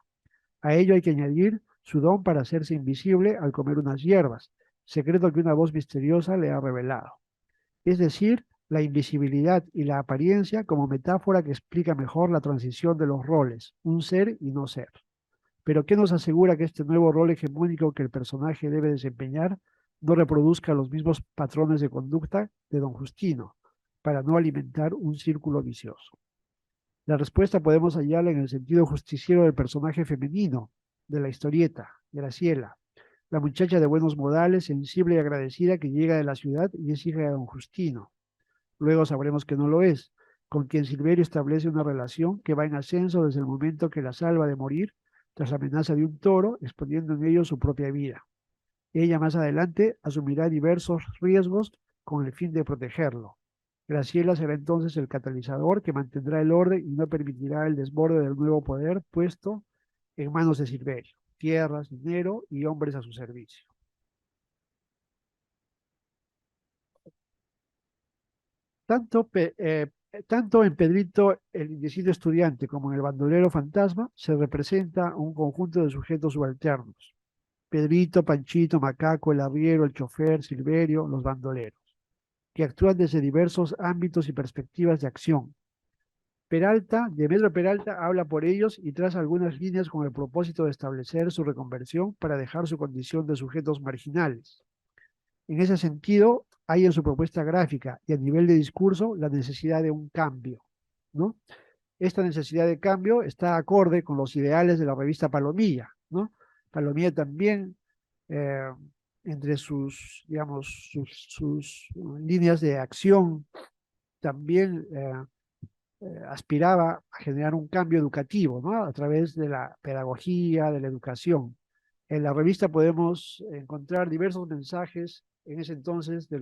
A ello hay que añadir su don para hacerse invisible al comer unas hierbas, secreto que una voz misteriosa le ha revelado. Es decir, la invisibilidad y la apariencia como metáfora que explica mejor la transición de los roles, un ser y no ser. Pero ¿qué nos asegura que este nuevo rol hegemónico que el personaje debe desempeñar no reproduzca los mismos patrones de conducta de don Justino, para no alimentar un círculo vicioso? La respuesta podemos hallarla en el sentido justiciero del personaje femenino de la historieta, Graciela, la muchacha de buenos modales, sensible y agradecida, que llega de la ciudad y es hija de don Justino. Luego sabremos que no lo es, con quien Silverio establece una relación que va en ascenso desde el momento que la salva de morir tras la amenaza de un toro, exponiendo en ello su propia vida. Ella más adelante asumirá diversos riesgos con el fin de protegerlo. Graciela será entonces el catalizador que mantendrá el orden y no permitirá el desborde del nuevo poder puesto en manos de Silverio, tierras, dinero y hombres a su servicio. Tanto, tanto en Pedrito el indeciso estudiante como en el bandolero fantasma se representa un conjunto de sujetos subalternos: Pedrito, Panchito, Macaco, el arriero, el chofer, Silverio, los bandoleros, que actúan desde diversos ámbitos y perspectivas de acción. Peralta, Demetrio Peralta, habla por ellos y traza algunas líneas con el propósito de establecer su reconversión para dejar su condición de sujetos marginales. En ese sentido, hay en su propuesta gráfica y a nivel de discurso la necesidad de un cambio, ¿no? Esta necesidad de cambio está acorde con los ideales de la revista Palomilla, ¿no? Palomilla también, eh, entre sus, digamos, sus líneas de acción, también aspiraba a generar un cambio educativo, ¿no? A través de la pedagogía, de la educación. En la revista podemos encontrar diversos mensajes en ese entonces de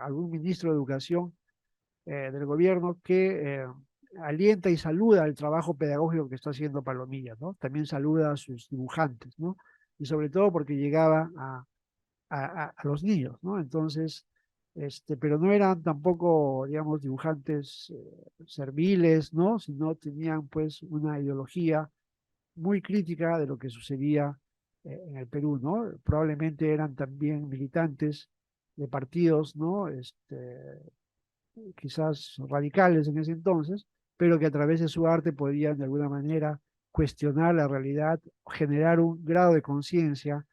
algún ministro de educación del gobierno que alienta y saluda el trabajo pedagógico que está haciendo Palomilla, ¿no? También saluda a sus dibujantes, ¿no? Y sobre todo porque llegaba a los niños, ¿no? Entonces, pero no eran tampoco, digamos, dibujantes serviles, ¿no? Sino tenían pues una ideología muy crítica de lo que sucedía en el Perú, ¿no? Probablemente eran también militantes de partidos, ¿no? Quizás radicales en ese entonces, pero que a través de su arte podían de alguna manera cuestionar la realidad, generar un grado de conciencia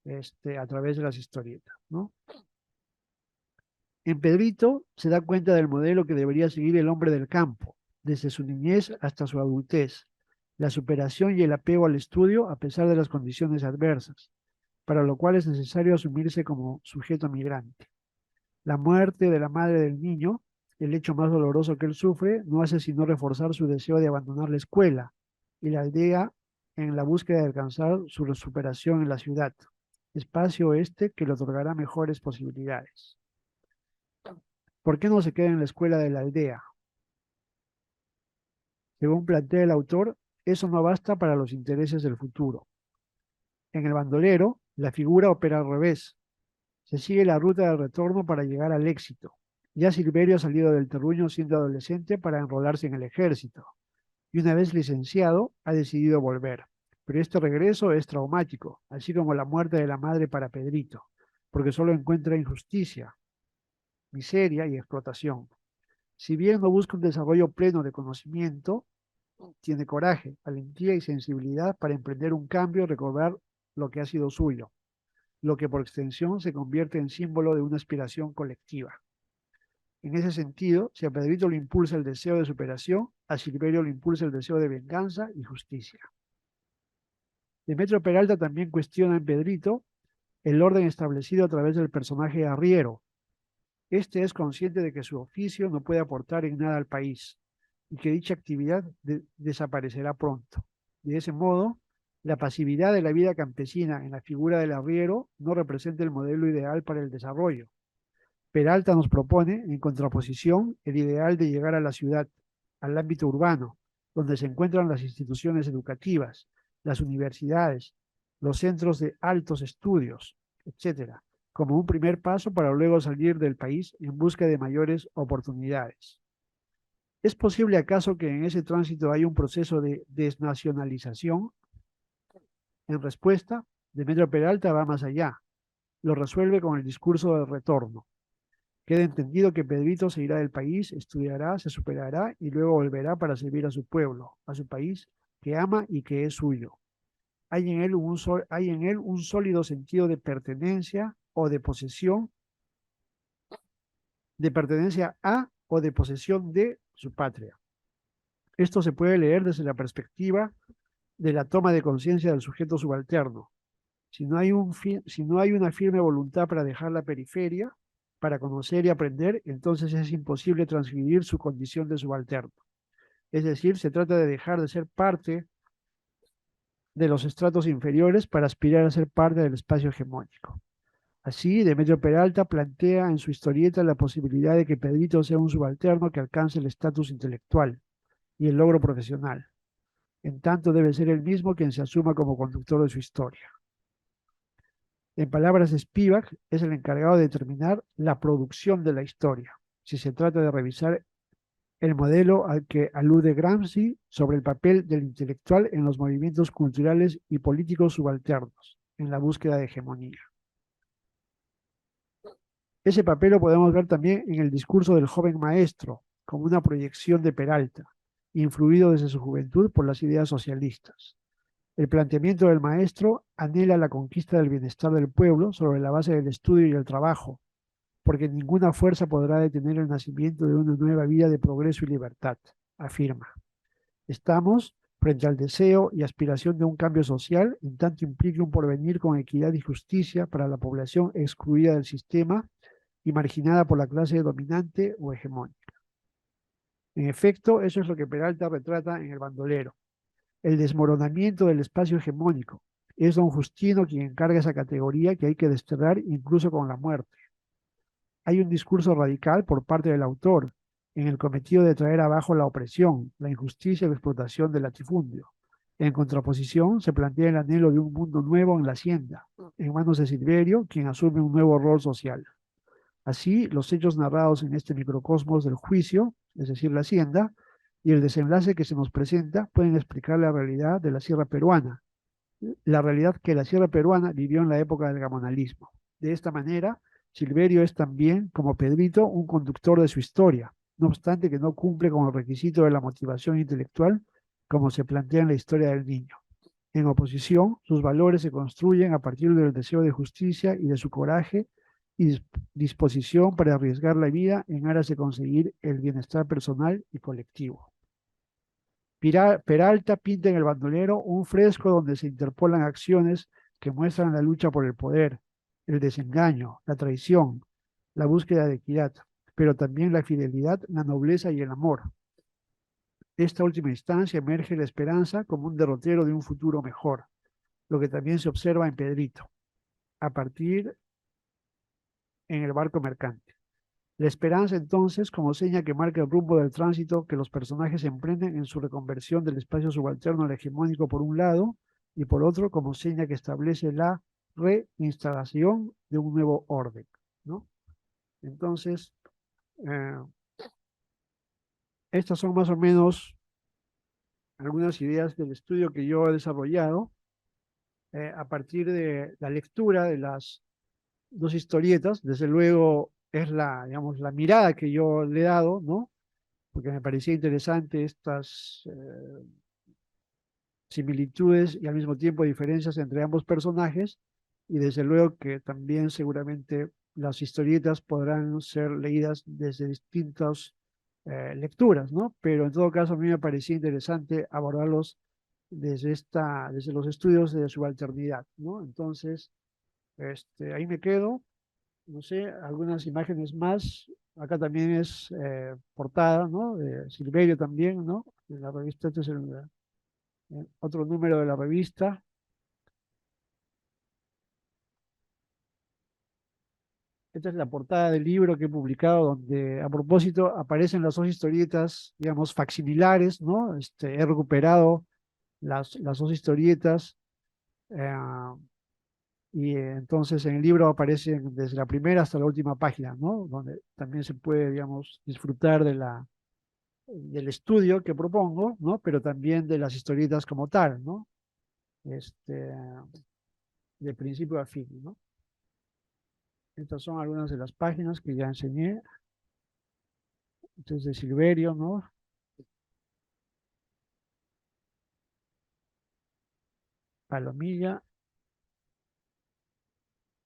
a través de las historietas, ¿no? En Pedrito se da cuenta del modelo que debería seguir el hombre del campo, desde su niñez hasta su adultez: la superación y el apego al estudio a pesar de las condiciones adversas, para lo cual es necesario asumirse como sujeto migrante. La muerte de la madre del niño, el hecho más doloroso que él sufre, no hace sino reforzar su deseo de abandonar la escuela y la aldea en la búsqueda de alcanzar su superación en la ciudad, espacio que le otorgará mejores posibilidades. ¿Por qué no se queda en la escuela de la aldea? Según plantea el autor, eso no basta para los intereses del futuro. En el bandolero, la figura opera al revés. Se sigue la ruta del retorno para llegar al éxito. Ya Silverio ha salido del terruño siendo adolescente para enrolarse en el ejército y una vez licenciado ha decidido volver. Pero este regreso es traumático, así como la muerte de la madre para Pedrito, porque solo encuentra injusticia, miseria y explotación. Si bien no busca un desarrollo pleno de conocimiento, tiene coraje, valentía y sensibilidad para emprender un cambio y recordar lo que ha sido suyo, lo que por extensión se convierte en símbolo de una aspiración colectiva. En ese sentido, si a Pedrito le impulsa el deseo de superación, a Silverio le impulsa el deseo de venganza y justicia. Demetrio Peralta también cuestiona en Pedrito el orden establecido a través del personaje de arriero. Este es consciente de que su oficio no puede aportar en nada al país y que dicha actividad desaparecerá pronto. De ese modo, la pasividad de la vida campesina en la figura del arriero no representa el modelo ideal para el desarrollo. Peralta nos propone, en contraposición, el ideal de llegar a la ciudad, al ámbito urbano, donde se encuentran las instituciones educativas, las universidades, los centros de altos estudios, etcétera, como un primer paso para luego salir del país en busca de mayores oportunidades. ¿Es posible acaso que en ese tránsito haya un proceso de desnacionalización? En respuesta, Demetrio Peralta va más allá. Lo resuelve con el discurso del retorno. Queda entendido que Pedrito se irá del país, estudiará, se superará y luego volverá para servir a su pueblo, a su país, que ama y que es suyo. Hay en él un sólido sentido de pertenencia o de posesión, de pertenencia a o de posesión de su patria. Esto se puede leer desde la perspectiva de la toma de conciencia del sujeto subalterno. Si no hay una firme voluntad para dejar la periferia, para conocer y aprender, entonces es imposible transcribir su condición de subalterno. Es decir, se trata de dejar de ser parte de los estratos inferiores para aspirar a ser parte del espacio hegemónico. Así, Demetrio Peralta plantea en su historieta la posibilidad de que Pedrito sea un subalterno que alcance el estatus intelectual y el logro profesional. En tanto, debe ser él mismo quien se asuma como conductor de su historia. En palabras de Spivak, es el encargado de determinar la producción de la historia, si se trata de revisar el modelo al que alude Gramsci sobre el papel del intelectual en los movimientos culturales y políticos subalternos, en la búsqueda de hegemonía. Ese papel lo podemos ver también en el discurso del joven maestro, como una proyección de Peralta, influido desde su juventud por las ideas socialistas. El planteamiento del maestro anhela la conquista del bienestar del pueblo sobre la base del estudio y el trabajo, porque ninguna fuerza podrá detener el nacimiento de una nueva vida de progreso y libertad, afirma. Estamos frente al deseo y aspiración de un cambio social, en tanto implique un porvenir con equidad y justicia para la población excluida del sistema y marginada por la clase dominante o hegemónica. En efecto, eso es lo que Peralta retrata en El bandolero. El desmoronamiento del espacio hegemónico. Es don Justino quien encarga esa categoría que hay que desterrar incluso con la muerte. Hay un discurso radical por parte del autor en el cometido de traer abajo la opresión, la injusticia y la explotación del latifundio. En contraposición, se plantea el anhelo de un mundo nuevo en la hacienda, en manos de Silverio, quien asume un nuevo rol social. Así, los hechos narrados en este microcosmos del juicio, es decir, la hacienda, y el desenlace que se nos presenta pueden explicar la realidad de la sierra peruana, la realidad que la sierra peruana vivió en la época del gamonalismo. De esta manera, Silverio es también, como Pedrito, un conductor de su historia, no obstante que no cumple con el requisito de la motivación intelectual como se plantea en la historia del niño. En oposición, sus valores se construyen a partir del deseo de justicia y de su coraje y disposición para arriesgar la vida en aras de conseguir el bienestar personal y colectivo. Peralta pinta en El bandolero un fresco donde se interpolan acciones que muestran la lucha por el poder, el desengaño, la traición, la búsqueda de equidad, pero también la fidelidad, la nobleza y el amor. De esta última instancia emerge la esperanza como un derrotero de un futuro mejor, lo que también se observa en Pedrito, a partir en el barco mercante. La esperanza, entonces, como seña que marca el rumbo del tránsito que los personajes emprenden en su reconversión del espacio subalterno al hegemónico por un lado, y por otro, como seña que establece la reinstalación de un nuevo orden, ¿no? Entonces, eh, estas son más o menos algunas ideas del estudio que yo he desarrollado a partir de la lectura de las dos historietas. Desde luego es la, digamos, la mirada que yo le he dado, ¿no? Porque me parecía interesante estas similitudes y al mismo tiempo diferencias entre ambos personajes, y desde luego que también seguramente las historietas podrán ser leídas desde distintas lecturas, ¿no? Pero en todo caso a mí me parecía interesante abordarlos desde los estudios de subalternidad, ¿no? Entonces, ahí me quedo, no sé, algunas imágenes más. Acá también es portada, ¿no? De Silverio también, ¿no? En la revista, este es otro número de la revista. Esta es la portada del libro que he publicado, donde a propósito aparecen las dos historietas, digamos, facsimilares, ¿no? He recuperado las dos historietas eh, y entonces en el libro aparecen desde la primera hasta la última página, ¿no? Donde también se puede, digamos, disfrutar del estudio que propongo, ¿no? Pero también de las historietas como tal, ¿no? Este, de principio a fin, ¿no? Estas son algunas de las páginas que ya enseñé. Este es de Silverio, ¿no? Palomilla.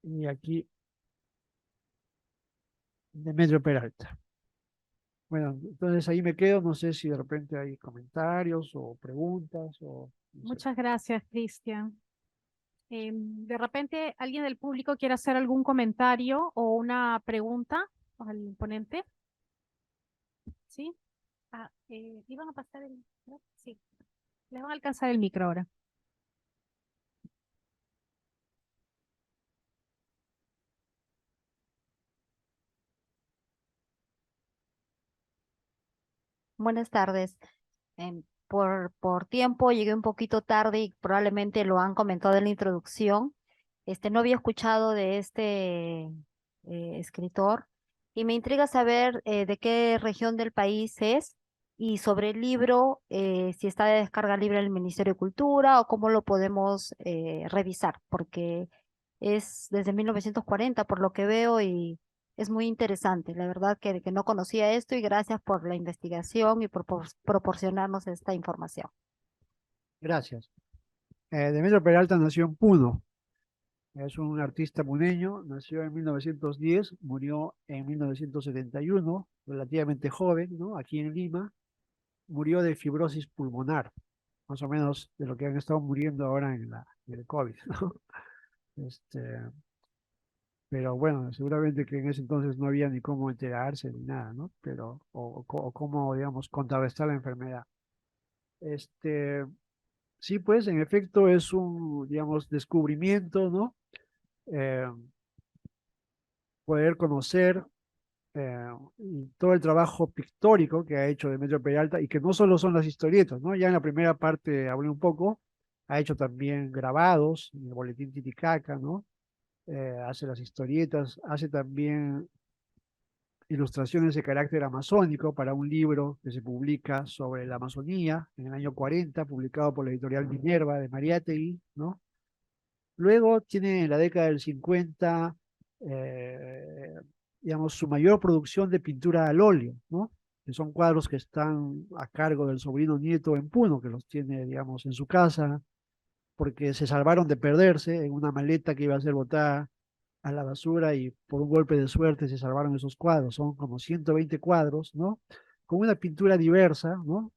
Y aquí Demetrio Peralta. Bueno, entonces ahí me quedo. No sé si de repente hay comentarios o preguntas o no sé.
Muchas gracias, Cristian. De repente, ¿alguien del público quiere hacer algún comentario o una pregunta al ponente? ¿Sí? ¿Iban a pasar el micro? Sí, les van a alcanzar el micro ahora.
Buenas tardes. Por tiempo llegué un poquito tarde y probablemente lo han comentado en la introducción. No había escuchado de este escritor y me intriga saber de qué región del país es y sobre el libro, si está de descarga libre en el Ministerio de Cultura o cómo lo podemos revisar, porque es desde 1940 por lo que veo y es muy interesante. La verdad que no conocía esto y gracias por la investigación y por proporcionarnos esta información.
Gracias. Demetrio Peralta nació en Puno. Es un artista puneño. Nació en 1910, murió en 1971, relativamente joven, ¿no? Aquí en Lima. Murió de fibrosis pulmonar, más o menos de lo que han estado muriendo ahora en el COVID, ¿no? Este, pero bueno, seguramente que en ese entonces no había ni cómo enterarse ni nada, ¿no? Pero, o cómo, digamos, contrarrestar la enfermedad. Este, sí, pues en efecto es un, digamos, descubrimiento, ¿no? Eh, Poder conocer y todo el trabajo pictórico que ha hecho Demetrio Peralta, y que no solo son las historietas, ¿no? Ya en la primera parte hablé un poco, ha hecho también grabados en el Boletín Titicaca, ¿no? Hace las historietas, hace también ilustraciones de carácter amazónico para un libro que se publica sobre la Amazonía en el año 40, publicado por la editorial Minerva de Mariátegui, ¿no? Luego tiene en la década del 50, eh, digamos, su mayor producción de pintura al óleo, ¿no? Que son cuadros que están a cargo del sobrino nieto en Puno, que los tiene, digamos, en su casa, porque se salvaron de perderse en una maleta que iba a ser botada a la basura y por un golpe de suerte se salvaron esos cuadros. Son como 120 cuadros, ¿no? Con una pintura diversa, ¿no?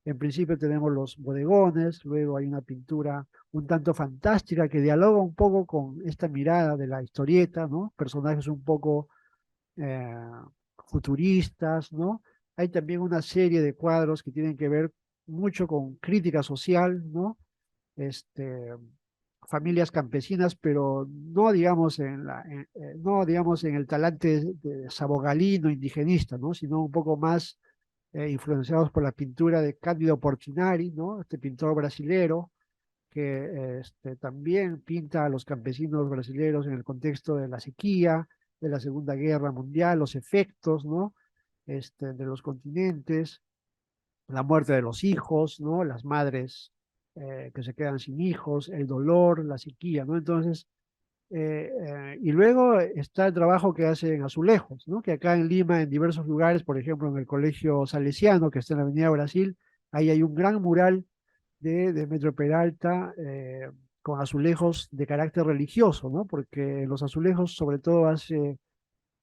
En principio tenemos los bodegones, luego hay una pintura un tanto fantástica que dialoga un poco con esta mirada de la historieta, ¿no? Personajes un poco eh, futuristas, ¿no? Hay también una serie de cuadros que tienen que ver mucho con crítica social, ¿no? Este, familias campesinas, pero no digamos no digamos en el talante de sabogalino indigenista, ¿no? Sino un poco más influenciados por la pintura de Cándido Portinari, ¿no? Este pintor brasilero, que también pinta a los campesinos brasileños en el contexto de la sequía, de la Segunda Guerra Mundial, los efectos, ¿no? De los continentes, la muerte de los hijos, ¿no? Las madres que se quedan sin hijos, el dolor, la sequía, ¿no? Entonces, y luego está el trabajo que hace en Azulejos, ¿no? Que acá en Lima, en diversos lugares, por ejemplo, en el Colegio Salesiano, que está en la Avenida Brasil, ahí hay un gran mural de Metro Peralta con azulejos de carácter religioso, ¿no? Porque en los azulejos sobre todo hace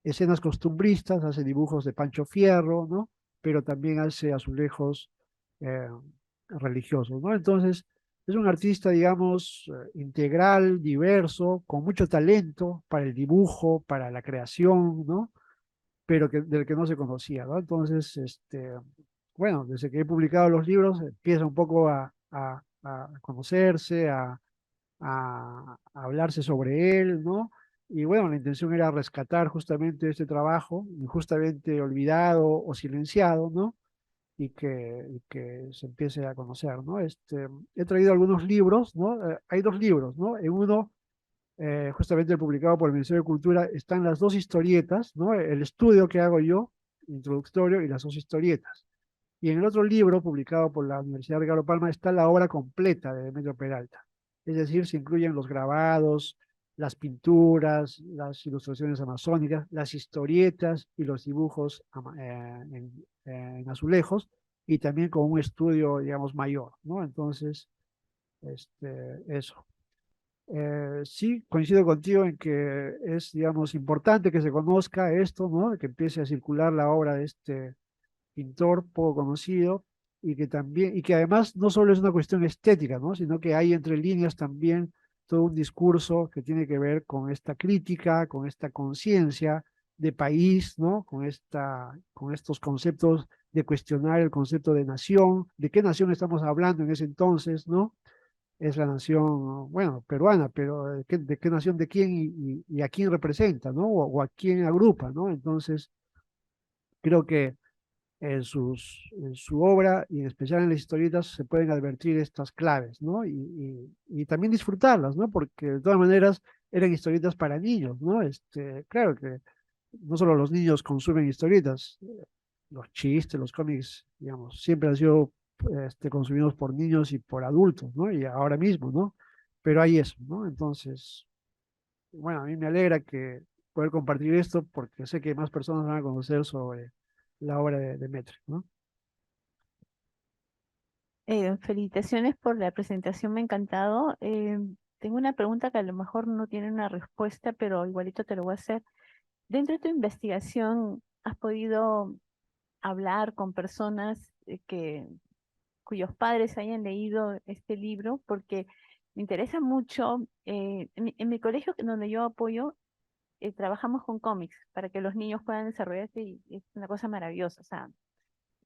escenas costumbristas, hace dibujos de Pancho Fierro, ¿no? Pero también hace azulejos eh, religiosos, ¿no? Entonces, es un artista, digamos, integral, diverso, con mucho talento para el dibujo, para la creación, ¿no? Pero del que no se conocía, ¿no? Entonces, bueno, desde que he publicado los libros, empieza un poco a conocerse, a hablarse sobre él, ¿no? Y bueno, la intención era rescatar justamente este trabajo, injustamente olvidado o silenciado, ¿no? Y que se empiece a conocer, ¿no? He traído algunos libros, ¿no? Hay dos libros, ¿no? En uno, justamente publicado por el Ministerio de Cultura, están las dos historietas, ¿no? El estudio que hago yo, introductorio, y las dos historietas. Y en el otro libro, publicado por la Universidad de Ricardo Palma, está la obra completa de Demetrio Peralta. Es decir, se incluyen los grabados, las pinturas, las ilustraciones amazónicas, las historietas y los dibujos en azulejos, y también con un estudio, digamos, mayor, ¿no? Entonces, eso. Sí, coincido contigo en que es, digamos, importante que se conozca esto, ¿no? Que empiece a circular la obra de este pintor poco conocido y que también, y que además no solo es una cuestión estética, ¿no? Sino que hay entre líneas también todo un discurso que tiene que ver con esta crítica, con esta conciencia de país, ¿no? Con estos conceptos de cuestionar el concepto de nación, de qué nación estamos hablando en ese entonces, ¿no? Es la nación, bueno, peruana, pero de qué nación de quién y a quién representa, ¿no? O a quién agrupa, ¿no? Entonces, creo que en su obra y en especial en las historietas se pueden advertir estas claves, ¿no? Y también disfrutarlas, ¿no? Porque de todas maneras eran historietas para niños, ¿no? Claro que no solo los niños consumen historietas, los chistes, los cómics, digamos, siempre han sido consumidos por niños y por adultos, ¿no? Y ahora mismo, ¿no? Pero hay eso, ¿no? Entonces, bueno, a mí me alegra que poder compartir esto porque sé que más personas van a conocer sobre la obra de Metro, ¿no?
Felicitaciones por la presentación, me ha encantado. Tengo una pregunta que a lo mejor no tiene una respuesta, pero igualito te lo voy a hacer. Dentro de tu investigación, ¿has podido hablar con personas cuyos padres hayan leído este libro? Porque me interesa mucho. En mi colegio donde yo apoyo, trabajamos con cómics para que los niños puedan desarrollarse y es una cosa maravillosa. O sea,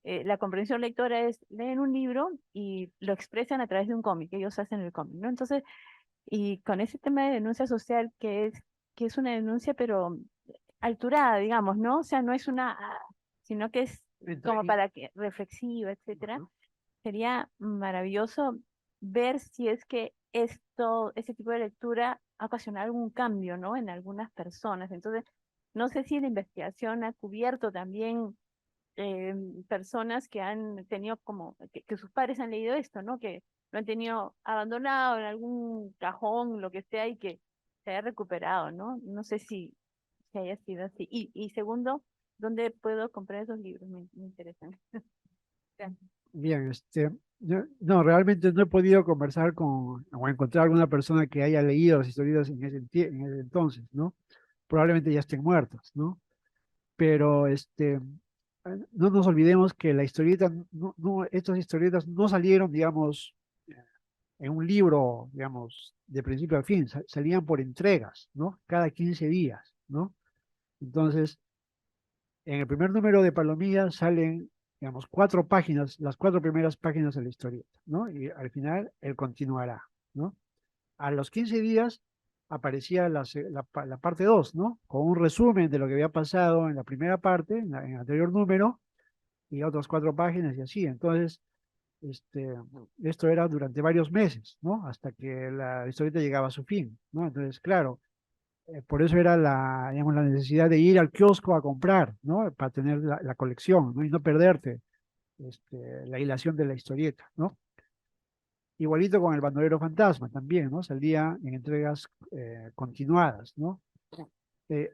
la comprensión lectora es, leen un libro y lo expresan a través de un cómic, ellos hacen el cómic, ¿no? Entonces, y con ese tema de denuncia social que es una denuncia, pero alturada, digamos, ¿no? O sea, no es una, sino que es como para que reflexiva, etcétera. Sería maravilloso ver si es que ese tipo de lectura ha ocasionado algún cambio, ¿no? En algunas personas. Entonces, no sé si la investigación ha cubierto también personas que han tenido que sus padres han leído esto, ¿no? Que lo han tenido abandonado en algún cajón, lo que sea, y que se haya recuperado, ¿no? No sé si haya sido así. Y segundo, ¿dónde puedo comprar esos libros? Me interesan. Gracias.
Bien, no, realmente no he podido conversar o encontrar alguna persona que haya leído las historietas en ese entonces, ¿no? Probablemente ya estén muertos, ¿no? Pero no nos olvidemos que la historieta, estas historietas no salieron, digamos, en un libro, digamos, de principio a fin, salían por entregas, ¿no? Cada 15 días, ¿no? Entonces, en el primer número de Palomilla salen, digamos, 4 páginas, las 4 primeras páginas de la historieta, ¿no? Y al final él continuará, ¿no? A los 15 días aparecía la parte 2, ¿no? Con un resumen de lo que había pasado en la primera parte, en el anterior número, y otras 4 páginas y así. Entonces, Este, esto era durante varios meses, ¿no? Hasta que la historieta llegaba a su fin, ¿no? Entonces, claro, por eso era digamos, la necesidad de ir al kiosco a comprar, ¿no? Para tener la colección, ¿no? Y no perderte la hilación de la historieta, ¿no? Igualito con el Bandolero Fantasma también, ¿no? Salía en entregas continuadas, ¿no?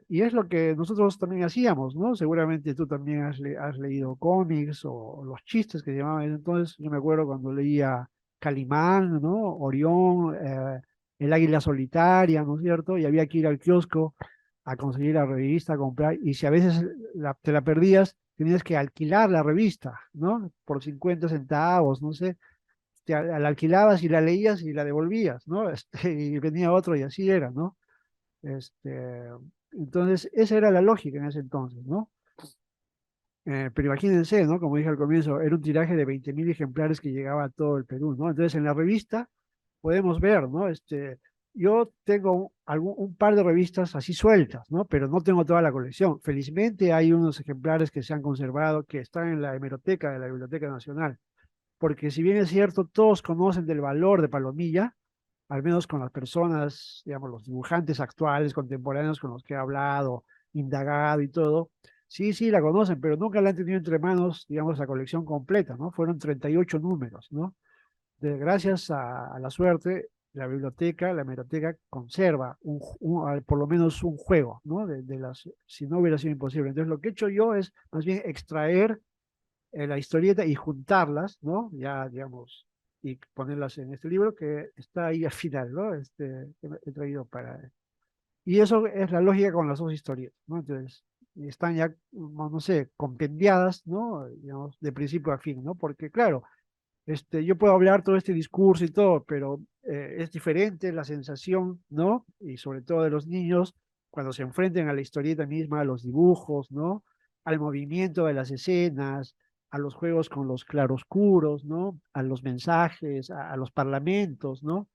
Y es lo que nosotros también hacíamos, ¿no? Seguramente tú también has leído cómics o los chistes que se llamaban entonces. Yo me acuerdo cuando leía Calimán, ¿no? Orión, El Águila Solitaria, ¿no es cierto? Y había que ir al kiosco a conseguir la revista, a comprar. Y si a veces te la perdías, tenías que alquilar la revista, ¿no? Por 50 centavos, no sé. La alquilabas y la leías y la devolvías, ¿no? Y venía otro y así era, ¿no? Este, entonces, esa era la lógica en ese entonces, ¿no? Pero imagínense, ¿no? Como dije al comienzo, era un tiraje de 20.000 ejemplares que llegaba a todo el Perú, ¿no? Entonces, en la revista podemos ver, ¿no? Yo tengo un par de revistas así sueltas, ¿no? Pero no tengo toda la colección. Felizmente hay unos ejemplares que se han conservado, que están en la hemeroteca de la Biblioteca Nacional, porque si bien es cierto, todos conocen del valor de Palomilla, al menos con las personas, digamos, los dibujantes actuales, contemporáneos con los que he hablado, indagado y todo, sí, sí, la conocen, pero nunca la han tenido entre manos, digamos, la colección completa, ¿no? Fueron 38 números, ¿no? Gracias a la suerte, la hemeroteca conserva por lo menos un juego, ¿no? Si no hubiera sido imposible. Entonces, lo que he hecho yo es más bien extraer la historieta y juntarlas, ¿no? Ya, digamos, y ponerlas en este libro que está ahí al final, ¿no? He traído para... Y eso es la lógica con las dos historietas, ¿no? Entonces, están ya, no sé, compendiadas, ¿no? Digamos, de principio a fin, ¿no? Porque, claro, yo puedo hablar todo este discurso y todo, pero es diferente la sensación, ¿no? Y sobre todo de los niños, cuando se enfrentan a la historieta misma, a los dibujos, ¿no? Al movimiento de las escenas, a los juegos con los claroscuros, ¿no? A los mensajes, a los parlamentos, ¿no?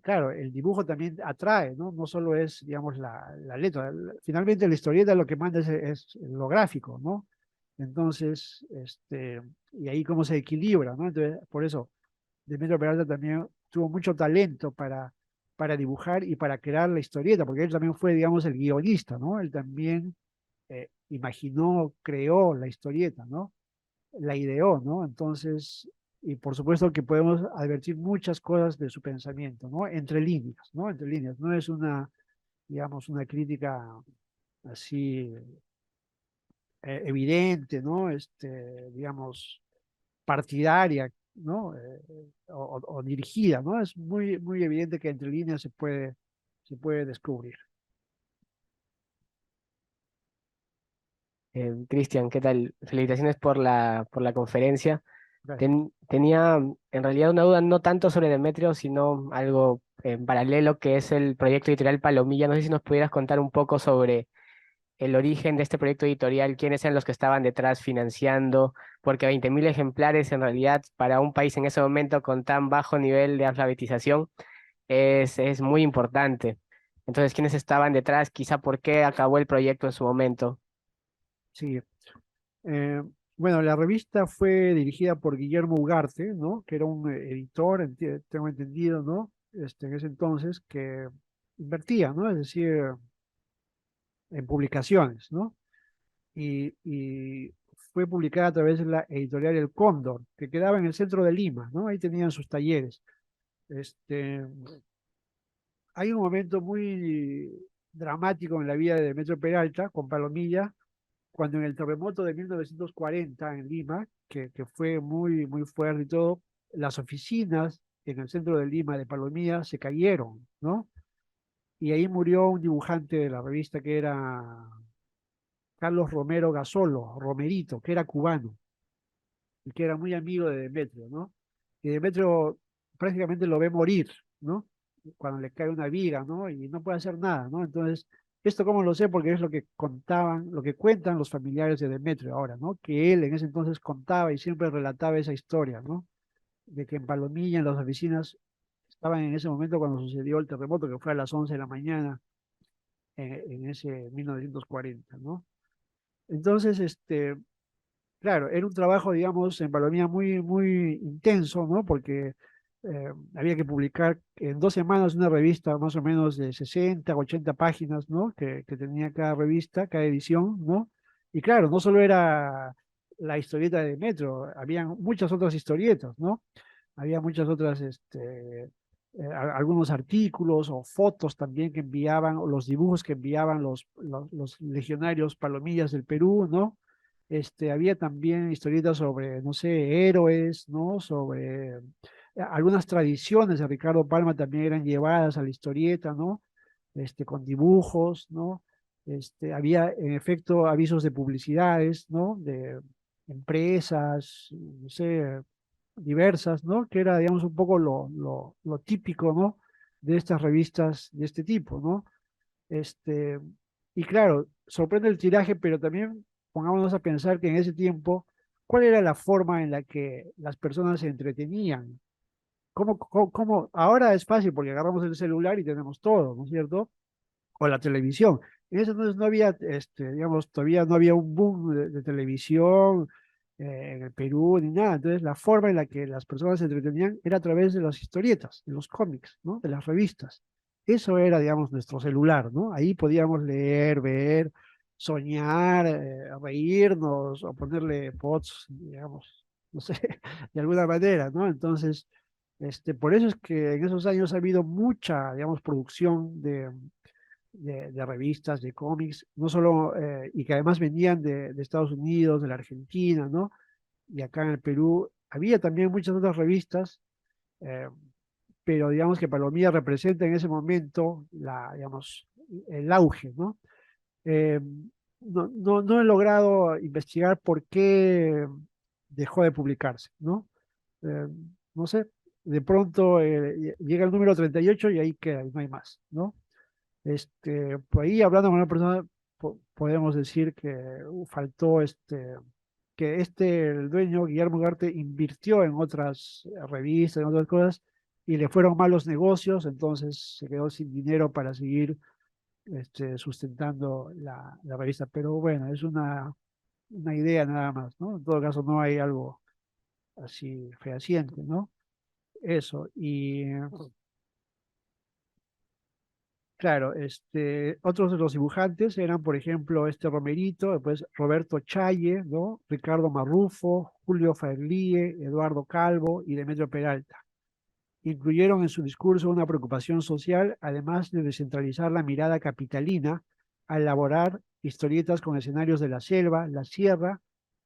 Claro, el dibujo también atrae, ¿no? No solo es, digamos, la letra. Finalmente la historieta lo que manda es lo gráfico, ¿no? Entonces, y ahí cómo se equilibra, ¿no? Entonces, por eso, Demetrio Peralta también tuvo mucho talento para dibujar y para crear la historieta, porque él también fue, digamos, el guionista, ¿no? Él también imaginó, creó la historieta, ¿no? La ideó, ¿no? Entonces, y por supuesto que podemos advertir muchas cosas de su pensamiento, ¿no? Entre líneas, ¿no? Entre líneas, no es una, digamos, una crítica así evidente, ¿no? Digamos, partidaria, ¿no? O dirigida, ¿no? Es muy, muy evidente que entre líneas se puede descubrir.
Cristian, ¿qué tal? Felicitaciones por la conferencia.
Gracias.
Tenía en realidad una duda no tanto sobre Demetrio, sino algo en paralelo que es el proyecto editorial Palomilla. No sé si nos pudieras contar un poco sobre el origen de este proyecto editorial, quiénes eran los que estaban detrás financiando, porque 20.000 ejemplares en realidad para un país en ese momento con tan bajo nivel de alfabetización es muy importante. Entonces, ¿quiénes estaban detrás? Quizá por qué acabó el proyecto en su momento.
Sí. Eh, bueno, la revista fue dirigida por Guillermo Ugarte, ¿no? Que era un editor, tengo entendido, ¿no? En ese entonces, que invertía, ¿no? Es decir, en publicaciones, ¿no? Y fue publicada a través de la editorial El Cóndor, que quedaba en el centro de Lima, ¿no? Ahí tenían sus talleres. Este, Hay un momento muy dramático en la vida de Demetrio Peralta con Palomilla, cuando en el terremoto de 1940 en Lima, que fue muy, muy fuerte y todo, las oficinas en el centro de Lima de Palomilla se cayeron, ¿no? Y ahí murió un dibujante de la revista que era Carlos Romero Gasolo, Romerito, que era cubano y que era muy amigo de Demetrio, ¿no? Y Demetrio prácticamente lo ve morir, ¿no? Cuando le cae una viga, ¿no? Y no puede hacer nada, ¿no? Entonces, esto cómo lo sé, porque es lo que contaban, lo que cuentan los familiares de Demetrio ahora, ¿no? Que él en ese entonces contaba y siempre relataba esa historia, ¿no? De que en Palomilla, en las oficinas, estaban en ese momento cuando sucedió el terremoto, que fue a las 11 de la mañana en ese 1940, ¿no? Entonces, claro, era un trabajo, digamos, en Palomilla muy intenso, ¿no? Porque había que publicar en 2 semanas una revista más o menos de 60, 80 páginas, ¿no? Que tenía cada revista, cada edición, ¿no? Y claro, no solo era la historieta de Metro, habían muchas otras historietas, ¿no? Había muchas otras, algunos artículos o fotos también que enviaban, o los dibujos que enviaban los legionarios palomillas del Perú, ¿no? Había también historietas sobre, no sé, héroes, ¿no? Sobre algunas tradiciones de Ricardo Palma también eran llevadas a la historieta, ¿no? Con dibujos, ¿no? Había en efecto avisos de publicidades, ¿no? De empresas, no sé, diversas, ¿no? Que era, digamos, un poco lo típico, ¿no? De estas revistas de este tipo, ¿no? Este, y claro, sorprende el tiraje, pero también pongámonos a pensar que en ese tiempo, ¿cuál era la forma en la que las personas se entretenían? Ahora es fácil porque agarramos el celular y tenemos todo, ¿no es cierto? O la televisión. En ese entonces no había, digamos, todavía no había un boom de televisión en el Perú ni nada. Entonces, la forma en la que las personas se entretenían era a través de las historietas, de los cómics, ¿no? De las revistas. Eso era, digamos, nuestro celular, ¿no? Ahí podíamos leer, ver, soñar, reírnos o ponerle posts, digamos, no sé, de alguna manera, ¿no? Entonces, por eso es que en esos años ha habido mucha, digamos, producción de revistas, de cómics, no solo, y que además venían de Estados Unidos, de la Argentina, ¿no? Y acá en el Perú había también muchas otras revistas, eh, pero digamos que Palomilla representa en ese momento digamos, el auge, ¿no? Eh, no he logrado investigar por qué dejó de publicarse, ¿no? Eh, no sé, de pronto llega el número 38 y ahí queda, y no hay más, ¿no? Por ahí hablando con una persona, podemos decir que faltó el dueño, Guillermo Ugarte, invirtió en otras revistas, en otras cosas, y le fueron malos negocios, entonces se quedó sin dinero para seguir sustentando la revista. Pero bueno, es una idea nada más, ¿no? En todo caso, no hay algo así fehaciente, ¿no? Eso, y claro, otros de los dibujantes eran, por ejemplo, Romerito, después Roberto Challe, ¿no? Ricardo Marrufo, Julio Fairlie, Eduardo Calvo y Demetrio Peralta. Incluyeron en su discurso una preocupación social, además de descentralizar la mirada capitalina al elaborar historietas con escenarios de la selva, la sierra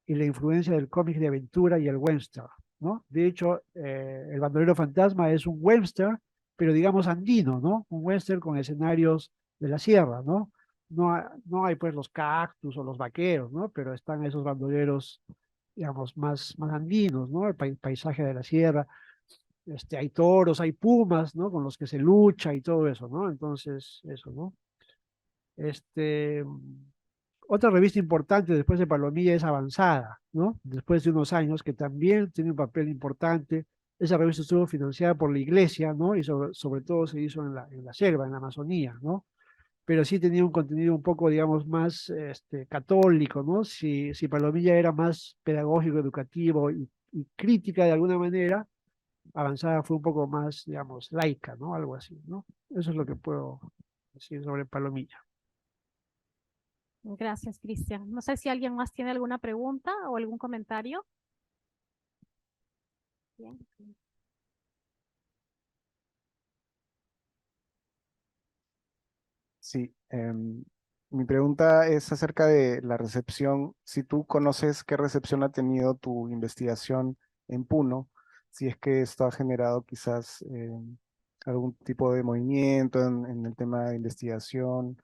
y la influencia del cómic de aventura y el western, ¿no? De hecho, El Bandolero Fantasma es un western, pero digamos andino, ¿no? Un western con escenarios de la sierra, ¿no? No hay pues los cactus o los vaqueros, ¿no? Pero están esos bandoleros, digamos, más andinos, ¿no? El paisaje de la sierra, hay toros, hay pumas, ¿no? Con los que se lucha y todo eso, ¿no? Entonces, eso, ¿no? Este, Otra revista importante después de Palomilla es Avanzada, ¿no? Después de unos años que también tiene un papel importante. Esa revista estuvo financiada por la iglesia, ¿no? Y sobre todo se hizo en la selva, en la Amazonía, ¿no? Pero sí tenía un contenido un poco, digamos, más católico, ¿no? Si Palomilla era más pedagógico, educativo y crítica de alguna manera, Avanzada fue un poco más, digamos, laica, ¿no? Algo así, ¿no? Eso es lo que puedo decir sobre Palomilla.
Gracias, Cristian. No sé si alguien más tiene alguna pregunta o algún comentario. Bien.
Sí, mi pregunta es acerca de la recepción. Si tú conoces qué recepción ha tenido tu investigación en Puno, si es que esto ha generado quizás algún tipo de movimiento en el tema de investigación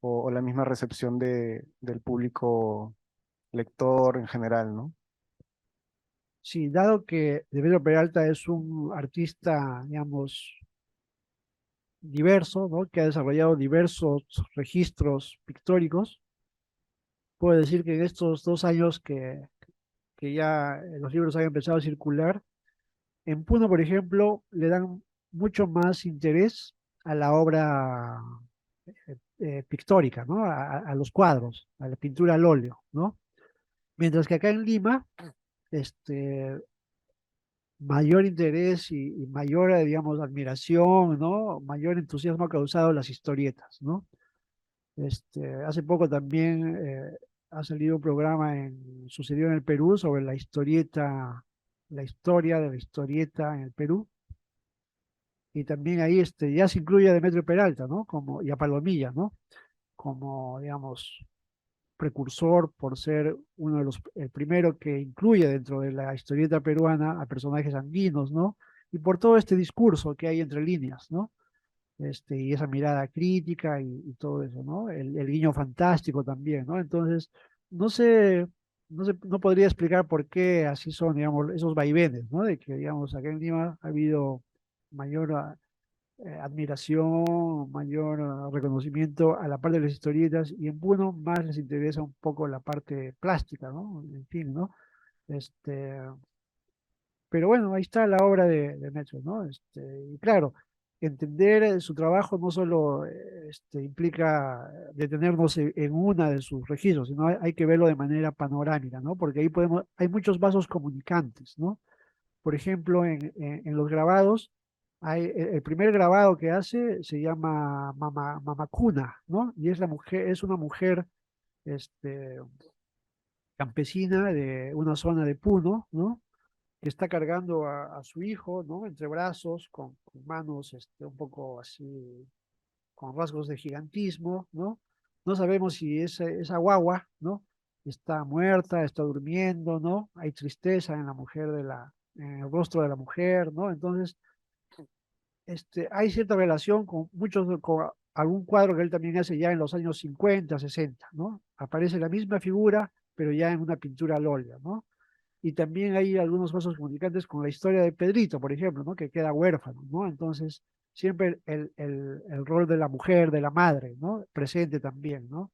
o la misma recepción del público lector en general, ¿no?
Sí, dado que Demetrio Peralta es un artista, digamos, diverso, ¿no? Que ha desarrollado diversos registros pictóricos, puedo decir que en estos 2 años que ya los libros han empezado a circular, en Puno, por ejemplo, le dan mucho más interés a la obra pictórica, ¿no? A los cuadros, a la pintura al óleo, ¿no? Mientras que acá en Lima, este, mayor interés y mayor, digamos, admiración, ¿no? Mayor entusiasmo ha causado las historietas, ¿no? Hace poco también ha salido un programa sucedió en el Perú sobre la historieta, la historia de la historieta en el Perú. Y también ahí ya se incluye a Demetrio Peralta, ¿no? Y a Palomilla, ¿no? Como, digamos, precursor por ser uno de el primero que incluye dentro de la historieta peruana a personajes andinos, ¿no? Y por todo este discurso que hay entre líneas, ¿no? Y esa mirada crítica y todo eso, ¿no? El guiño fantástico también, ¿no? Entonces, no sé, no podría explicar por qué así son, digamos, esos vaivenes, ¿no? De que, digamos, acá en Lima ha habido mayor admiración, mayor reconocimiento a la parte de las historietas y en Puno más les interesa un poco la parte plástica, ¿no? En fin, ¿no? Este, pero bueno, ahí está la obra de Metro, ¿no? Y claro, entender su trabajo no solo implica detenernos en una de sus registros, sino hay que verlo de manera panorámica, ¿no? Porque ahí hay muchos vasos comunicantes, ¿no? Por ejemplo, en los grabados, el primer grabado que hace se llama Mamacuna, ¿no? Y es es una mujer este, campesina de una zona de Puno, ¿no? Que está cargando a su hijo, ¿no? Entre brazos, con manos un poco así, con rasgos de gigantismo, ¿no? No sabemos si esa guagua, ¿no? Está muerta, está durmiendo, ¿no? Hay tristeza en la mujer en el rostro de la mujer, ¿no? Entonces, hay cierta relación con algún cuadro que él también hace ya en los años 50, 60, ¿no? Aparece la misma figura, pero ya en una pintura al óleo, ¿no? Y también hay algunos vasos comunicantes con la historia de Pedrito, por ejemplo, ¿no? Que queda huérfano, ¿no? Entonces, siempre el rol de la mujer, de la madre, ¿no? Presente también, ¿no?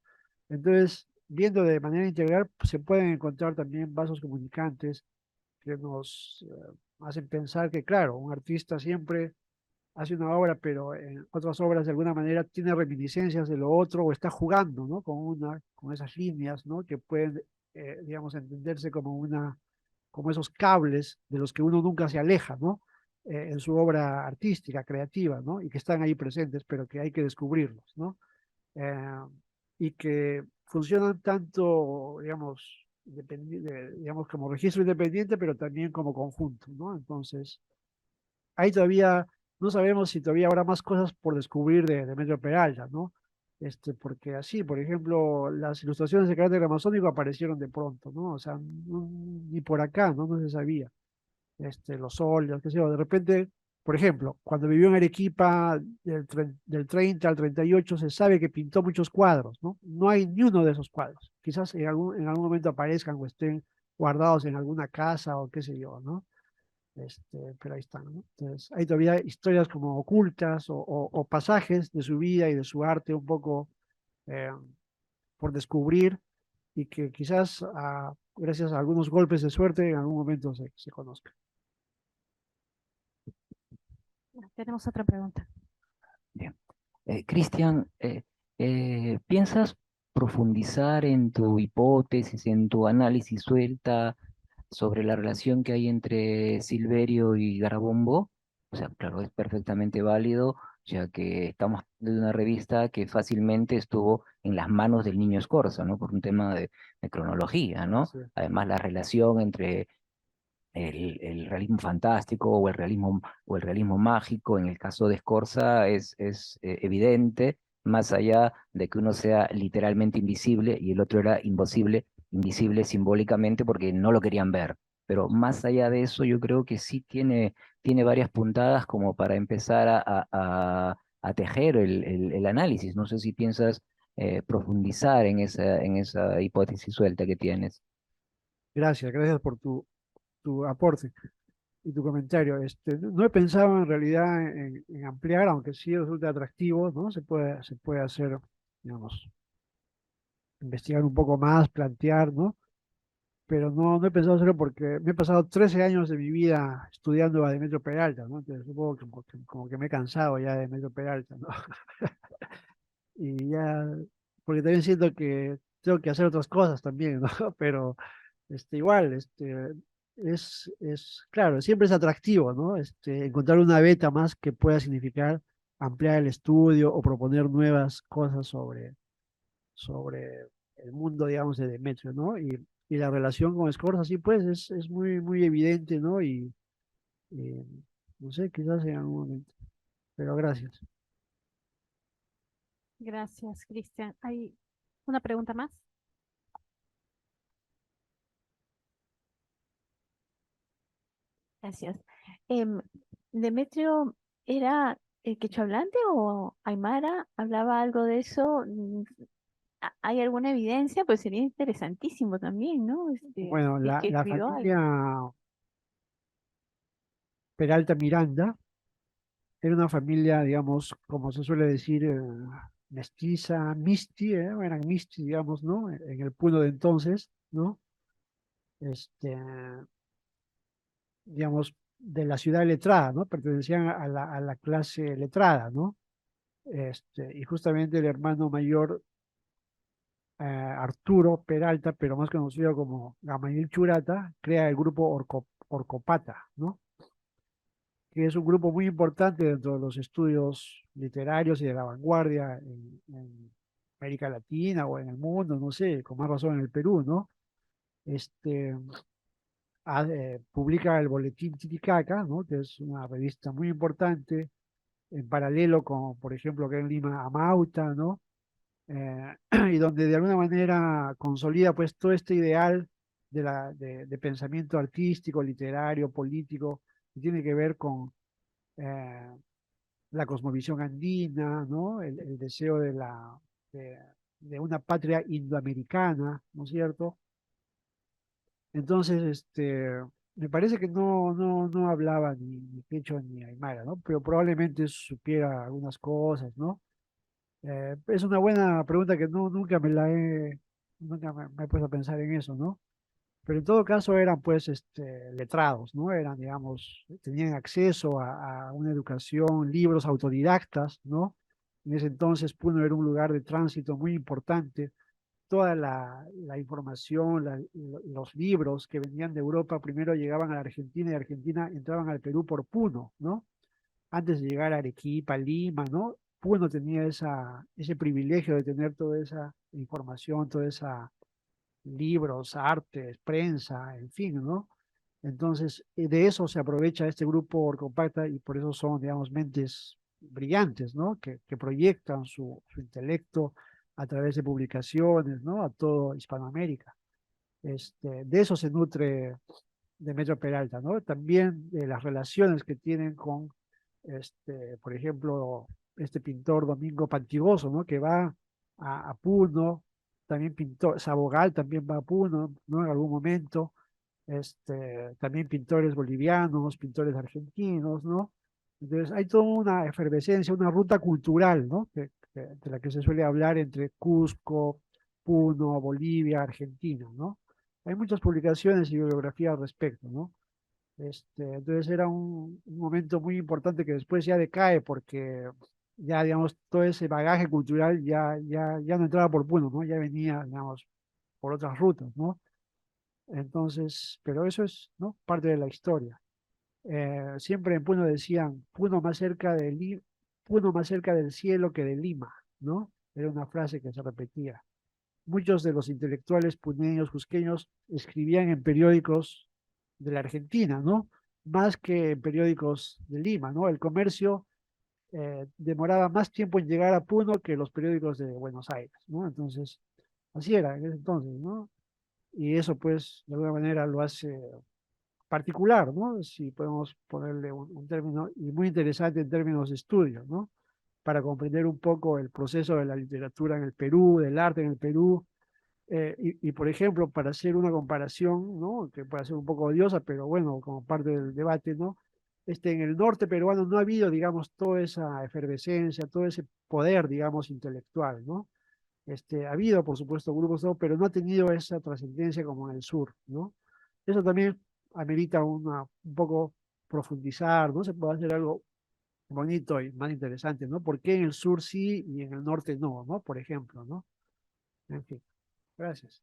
Entonces, viendo de manera integral, pues, se pueden encontrar también vasos comunicantes que nos hacen pensar que, claro, un artista siempre hace una obra, pero en otras obras de alguna manera tiene reminiscencias de lo otro o está jugando, ¿no? Con esas líneas, ¿no? Que pueden, digamos, entenderse como esos cables de los que uno nunca se aleja, ¿no? En su obra artística, creativa, ¿no? Y que están ahí presentes, pero que hay que descubrirlos, ¿no? Eh, y que funcionan tanto, digamos, digamos, como registro independiente, pero también como conjunto, ¿no? Entonces, ahí todavía no sabemos si todavía habrá más cosas por descubrir de Metro Peralta, ¿no? Porque así, por ejemplo, las ilustraciones de carácter amazónico aparecieron de pronto, ¿no? O sea, ni por acá, ¿no? No se sabía. Los óleos, qué sé yo, de repente, por ejemplo, cuando vivió en Arequipa del 30 al 38 se sabe que pintó muchos cuadros, ¿no? No hay ni uno de esos cuadros. Quizás en algún momento aparezcan o estén guardados en alguna casa o qué sé yo, ¿no? Pero ahí están, ¿no? Entonces, hay todavía historias como ocultas o pasajes de su vida y de su arte un poco eh, por descubrir y que quizás gracias a algunos golpes de suerte en algún momento se conozcan.
Tenemos otra pregunta.
Bien. Cristian, ¿piensas profundizar en tu hipótesis, en tu análisis suelta sobre la relación que hay entre Silverio y Garabombo? O sea, claro, es perfectamente válido, ya que estamos de una revista que fácilmente estuvo en las manos del niño Escorza, ¿no? Por un tema de cronología, ¿no?
Sí.
Además, la relación entre el realismo fantástico o el realismo mágico en el caso de Scorza es evidente, más allá de que uno sea literalmente invisible y el otro era invisible simbólicamente porque no lo querían ver. Pero más allá de eso, yo creo que sí tiene varias puntadas como para empezar a tejer el análisis. No sé si piensas profundizar en esa hipótesis suelta que tienes.
Gracias por tu aporte y tu comentario. No he pensado en realidad en ampliar, aunque sí resulta atractivo, ¿no? Se puede hacer, digamos, investigar un poco más, plantear, ¿no? Pero no he pensado hacerlo porque me he pasado 13 años de mi vida estudiando a Demetrio Peralta, ¿no? Entonces supongo que como que me he cansado ya de Demetrio Peralta, ¿no? Y ya, porque también siento que tengo que hacer otras cosas también, ¿no? Pero Igual, claro, siempre es atractivo, ¿no? Encontrar una beta más que pueda significar ampliar el estudio o proponer nuevas cosas sobre el mundo, digamos, de Demetrio, ¿no? Y la relación con Scorza, sí, pues, es muy, muy evidente, ¿no? Y, no sé, quizás en algún momento, pero gracias.
Gracias, Cristian. ¿Hay una pregunta más?
Gracias. Em, ¿Demetrio era quechua hablante o aymara? ¿Hablaba algo de eso? ¿Hay alguna evidencia? Pues sería interesantísimo también, ¿no?
Bueno,
Si es que
la
escribió algo.
familia Peralta Miranda era una familia, digamos, como se suele decir, mestiza, misti, eran misti, digamos, ¿no? En el Puno de entonces, ¿no? Este, digamos, de la ciudad letrada, ¿no? Pertenecían a la clase letrada, ¿no? Y justamente el hermano mayor, Arturo Peralta, pero más conocido como Gamaliel Churata, crea el grupo Orcopata, ¿no? Que es un grupo muy importante dentro de los estudios literarios y de la vanguardia en América Latina o en el mundo, no sé, con más razón en el Perú, ¿no? Este, publica el Boletín Titicaca, ¿no? Que es una revista muy importante, en paralelo con, por ejemplo, que en Lima, Amauta, ¿no? Y donde de alguna manera consolida pues todo este ideal de pensamiento artístico, literario, político, que tiene que ver con eh, la cosmovisión andina, ¿no? El deseo de, de una patria indoamericana, ¿no es cierto? Entonces, me parece que no hablaba ni quechua ni aymara, ¿no? Pero probablemente supiera algunas cosas, ¿no? Es una buena pregunta que nunca me he puesto a pensar en eso, ¿no? Pero en todo caso eran pues letrados, ¿no? Eran, digamos, tenían acceso a una educación, libros autodidactas, ¿no? En ese entonces Puno era un lugar de tránsito muy importante. Toda la información, los libros que venían de Europa primero llegaban a la Argentina y de Argentina entraban al Perú por Puno, ¿no? Antes de llegar a Arequipa, Lima, ¿no? Puno tenía ese privilegio de tener toda esa información, toda esa libros, artes, prensa, en fin, ¿no? Entonces, de eso se aprovecha este grupo compacta y por eso son, digamos, mentes brillantes, ¿no? Que proyectan su intelecto a través de publicaciones, ¿no? A todo Hispanoamérica. De eso se nutre Demetrio Peralta, ¿no? También de las relaciones que tienen con, por ejemplo, este pintor Domingo Pantigoso, ¿no? Que va a Puno, también pintor, Sabogal también va a Puno, ¿no? En algún momento, también pintores bolivianos, pintores argentinos, ¿no? Entonces hay toda una efervescencia, una ruta cultural, ¿no? De la que se suele hablar entre Cusco, Puno, Bolivia, Argentina, ¿no? Hay muchas publicaciones y bibliografía al respecto, ¿no? Entonces era un momento muy importante que después ya decae porque ya, digamos, todo ese bagaje cultural ya no entraba por Puno, ¿no? Ya venía, digamos, por otras rutas, ¿no? Entonces, pero eso es, ¿no? Parte de la historia. Siempre en Puno decían, Puno más cerca del cielo que de Lima, ¿no? Era una frase que se repetía. Muchos de los intelectuales puneños, cusqueños, escribían en periódicos de la Argentina, ¿no? Más que en periódicos de Lima, ¿no? El comercio demoraba más tiempo en llegar a Puno que los periódicos de Buenos Aires, ¿no? Entonces, así era en ese entonces, ¿no? Y eso, pues, de alguna manera lo hace particular, ¿no? Si podemos ponerle un término, y muy interesante en términos de estudio, ¿no? Para comprender un poco el proceso de la literatura en el Perú, del arte en el Perú, por ejemplo, para hacer una comparación, ¿no? Que puede ser un poco odiosa, pero bueno, como parte del debate, ¿no? En el norte peruano no ha habido, digamos, toda esa efervescencia, todo ese poder, digamos, intelectual, ¿no? Ha habido, por supuesto, grupos, ¿no? Pero no ha tenido esa trascendencia como en el sur, ¿no? Eso también amerita un poco profundizar, ¿no? Se puede hacer algo bonito y más interesante, ¿no? ¿Por qué en el sur sí y en el norte no, ¿no? Por ejemplo, ¿no? En fin, gracias.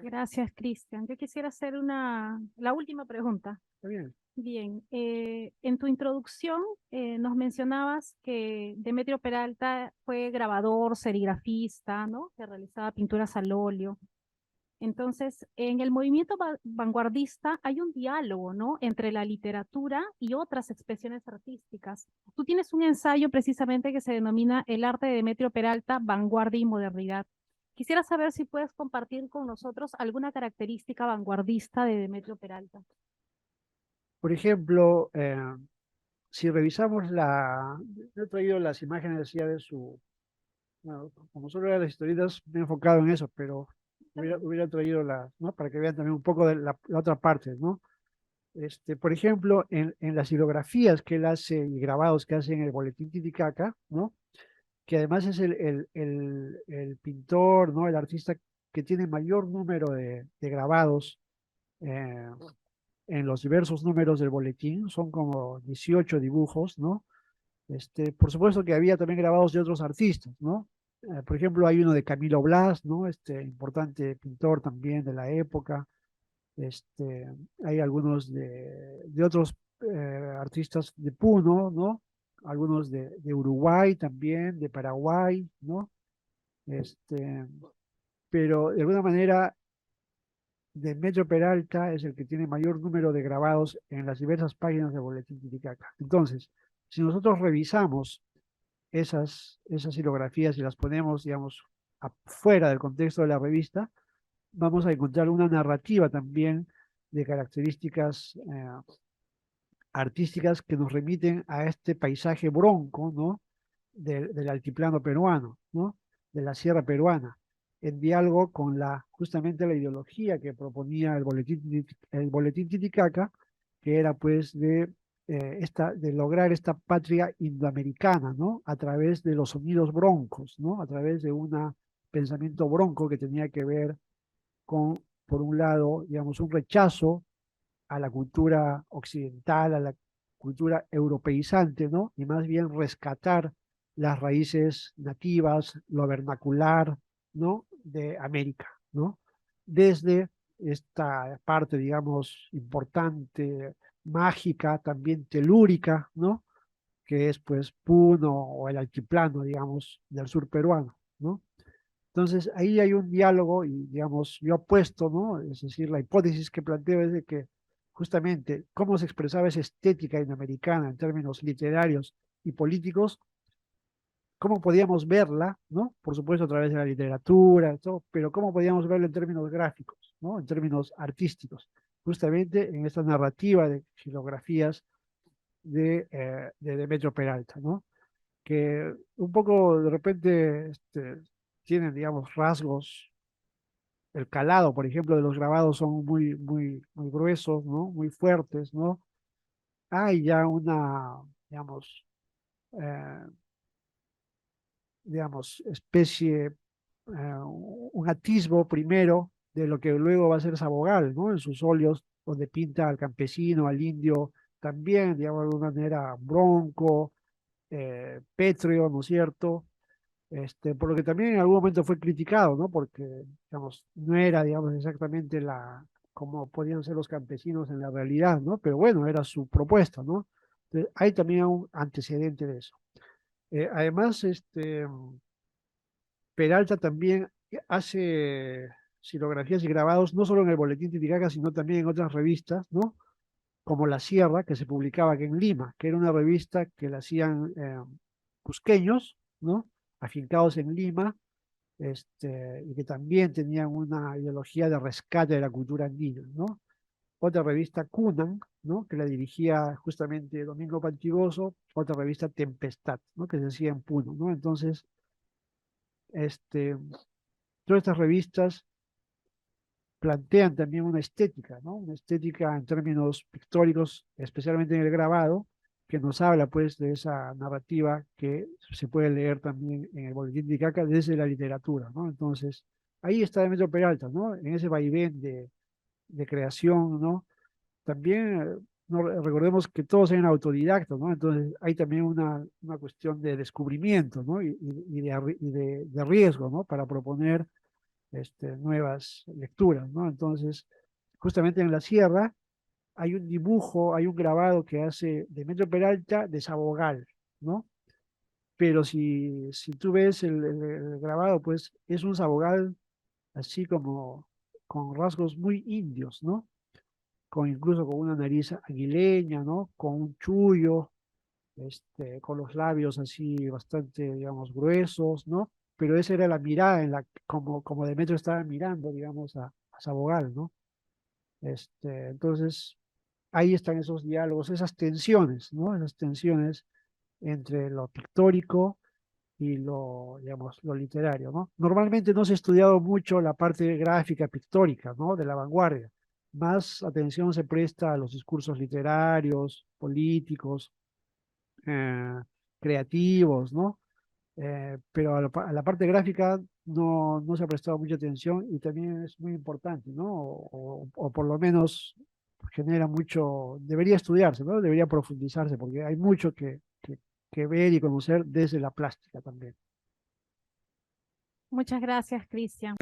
Gracias, Cristian. Yo quisiera hacer la última pregunta.
Está bien.
Bien, en tu introducción nos mencionabas que Demetrio Peralta fue grabador, serigrafista, ¿no? Que realizaba pinturas al óleo. Entonces, en el movimiento vanguardista hay un diálogo, ¿no? Entre la literatura y otras expresiones artísticas. Tú tienes un ensayo precisamente que se denomina El arte de Demetrio Peralta, vanguardia y modernidad. Quisiera saber si puedes compartir con nosotros alguna característica vanguardista de Demetrio Peralta.
Por ejemplo, si revisamos yo he traído las imágenes ya de bueno, como solo eran las historietas, me he enfocado en eso, pero hubiera traído ¿no? Para que vean también un poco de la otra parte, ¿no? Por ejemplo, en las silografías que él hace y grabados que hace en el Boletín Titicaca, ¿no? Que además es el pintor, ¿no? El artista que tiene mayor número de grabados eh, en los diversos números del boletín, son como 18 dibujos, ¿no? Por supuesto que había también grabados de otros artistas, ¿no? Por ejemplo, hay uno de Camilo Blas, ¿no? Importante pintor también de la época. Hay algunos de otros artistas de Puno, ¿no? Algunos de Uruguay también, de Paraguay, ¿no? Pero de alguna manera Demetrio Peralta es el que tiene mayor número de grabados en las diversas páginas de Boletín Titicaca. Entonces, si nosotros revisamos esas silografías y las ponemos, digamos, afuera del contexto de la revista, vamos a encontrar una narrativa también de características artísticas que nos remiten a este paisaje bronco, ¿no? Del altiplano peruano, ¿no? De la sierra peruana, en diálogo con justamente la ideología que proponía el boletín Titicaca, que era pues de lograr esta patria indoamericana, ¿no? A través de los sonidos broncos, ¿no? A través de un pensamiento bronco que tenía que ver con, por un lado, digamos, un rechazo a la cultura occidental, a la cultura europeizante, ¿no? Y más bien rescatar las raíces nativas, lo vernacular, ¿no? De América, ¿no? Desde esta parte, digamos, importante, mágica, también telúrica, ¿no? Que es pues Puno o el altiplano, digamos, del sur peruano, ¿no? Entonces ahí hay un diálogo y, digamos, yo apuesto, ¿no? Es decir, la hipótesis que planteo es de que justamente cómo se expresaba esa estética indoamericana en términos literarios y políticos, cómo podíamos verla, ¿no? Por supuesto a través de la literatura, todo, pero cómo podíamos verla en términos gráficos, ¿no? En términos artísticos, justamente en esta narrativa de xilografías de Demetrio Peralta, ¿no? Que un poco de repente tienen, digamos, rasgos. El calado, por ejemplo, de los grabados son muy gruesos, ¿no? Muy fuertes, ¿no? Hay ya digamos, eh, especie, un atisbo primero de lo que luego va a ser Sabogal, ¿no? En sus óleos, donde pinta al campesino, al indio, también, digamos, de alguna manera bronco, pétreo, ¿no es cierto? Por lo que también en algún momento fue criticado, ¿no? Porque, digamos, no era, digamos, exactamente como podían ser los campesinos en la realidad, ¿no? Pero bueno, era su propuesta, ¿no? Entonces, hay también un antecedente de eso. Además, Peralta también hace silografías y grabados, no solo en el Boletín Titicaca, sino también en otras revistas, ¿no? Como La Sierra, que se publicaba aquí en Lima, que era una revista que la hacían cusqueños, ¿no? Afincados en Lima, y que también tenían una ideología de rescate de la cultura andina, ¿no? Otra revista, Cunan, ¿no? Que la dirigía justamente Domingo Pantigoso, otra revista, Tempestad, ¿no? Que se hacía en Puno, ¿no? Entonces, todas estas revistas plantean también una estética, ¿no? Una estética en términos pictóricos, especialmente en el grabado, que nos habla pues de esa narrativa que se puede leer también en el Boletín de Caca desde la literatura, ¿no? Entonces, ahí está Demetrio Peralta, ¿no? En ese vaivén de creación, ¿no? También, no, recordemos que todos eran autodidactos, ¿no? Entonces, hay también una cuestión de descubrimiento, ¿no? Y de riesgo, ¿no? Para proponer nuevas lecturas, ¿no? Entonces, justamente en la sierra hay un dibujo, hay un grabado que hace Demetrio Peralta de Sabogal, ¿no? Pero si tú ves el grabado, pues es un Sabogal así como con rasgos muy indios, ¿no? Incluso con una nariz aguileña, ¿no? Con un chullo, con los labios así bastante, digamos, gruesos, ¿no? Pero esa era la mirada como Demetrio estaba mirando, digamos, a Sabogal, ¿no? Entonces, ahí están esos diálogos, esas tensiones, ¿no? Esas tensiones entre lo pictórico y digamos, lo literario, ¿no? Normalmente no se ha estudiado mucho la parte gráfica pictórica, ¿no? De la vanguardia. Más atención se presta a los discursos literarios, políticos, eh, creativos, ¿no? Pero a la parte gráfica no se ha prestado mucha atención y también es muy importante, ¿no? O por lo menos genera mucho, debería estudiarse, ¿no? Debería profundizarse porque hay mucho que ver y conocer desde la plástica también.
Muchas gracias, Cristian.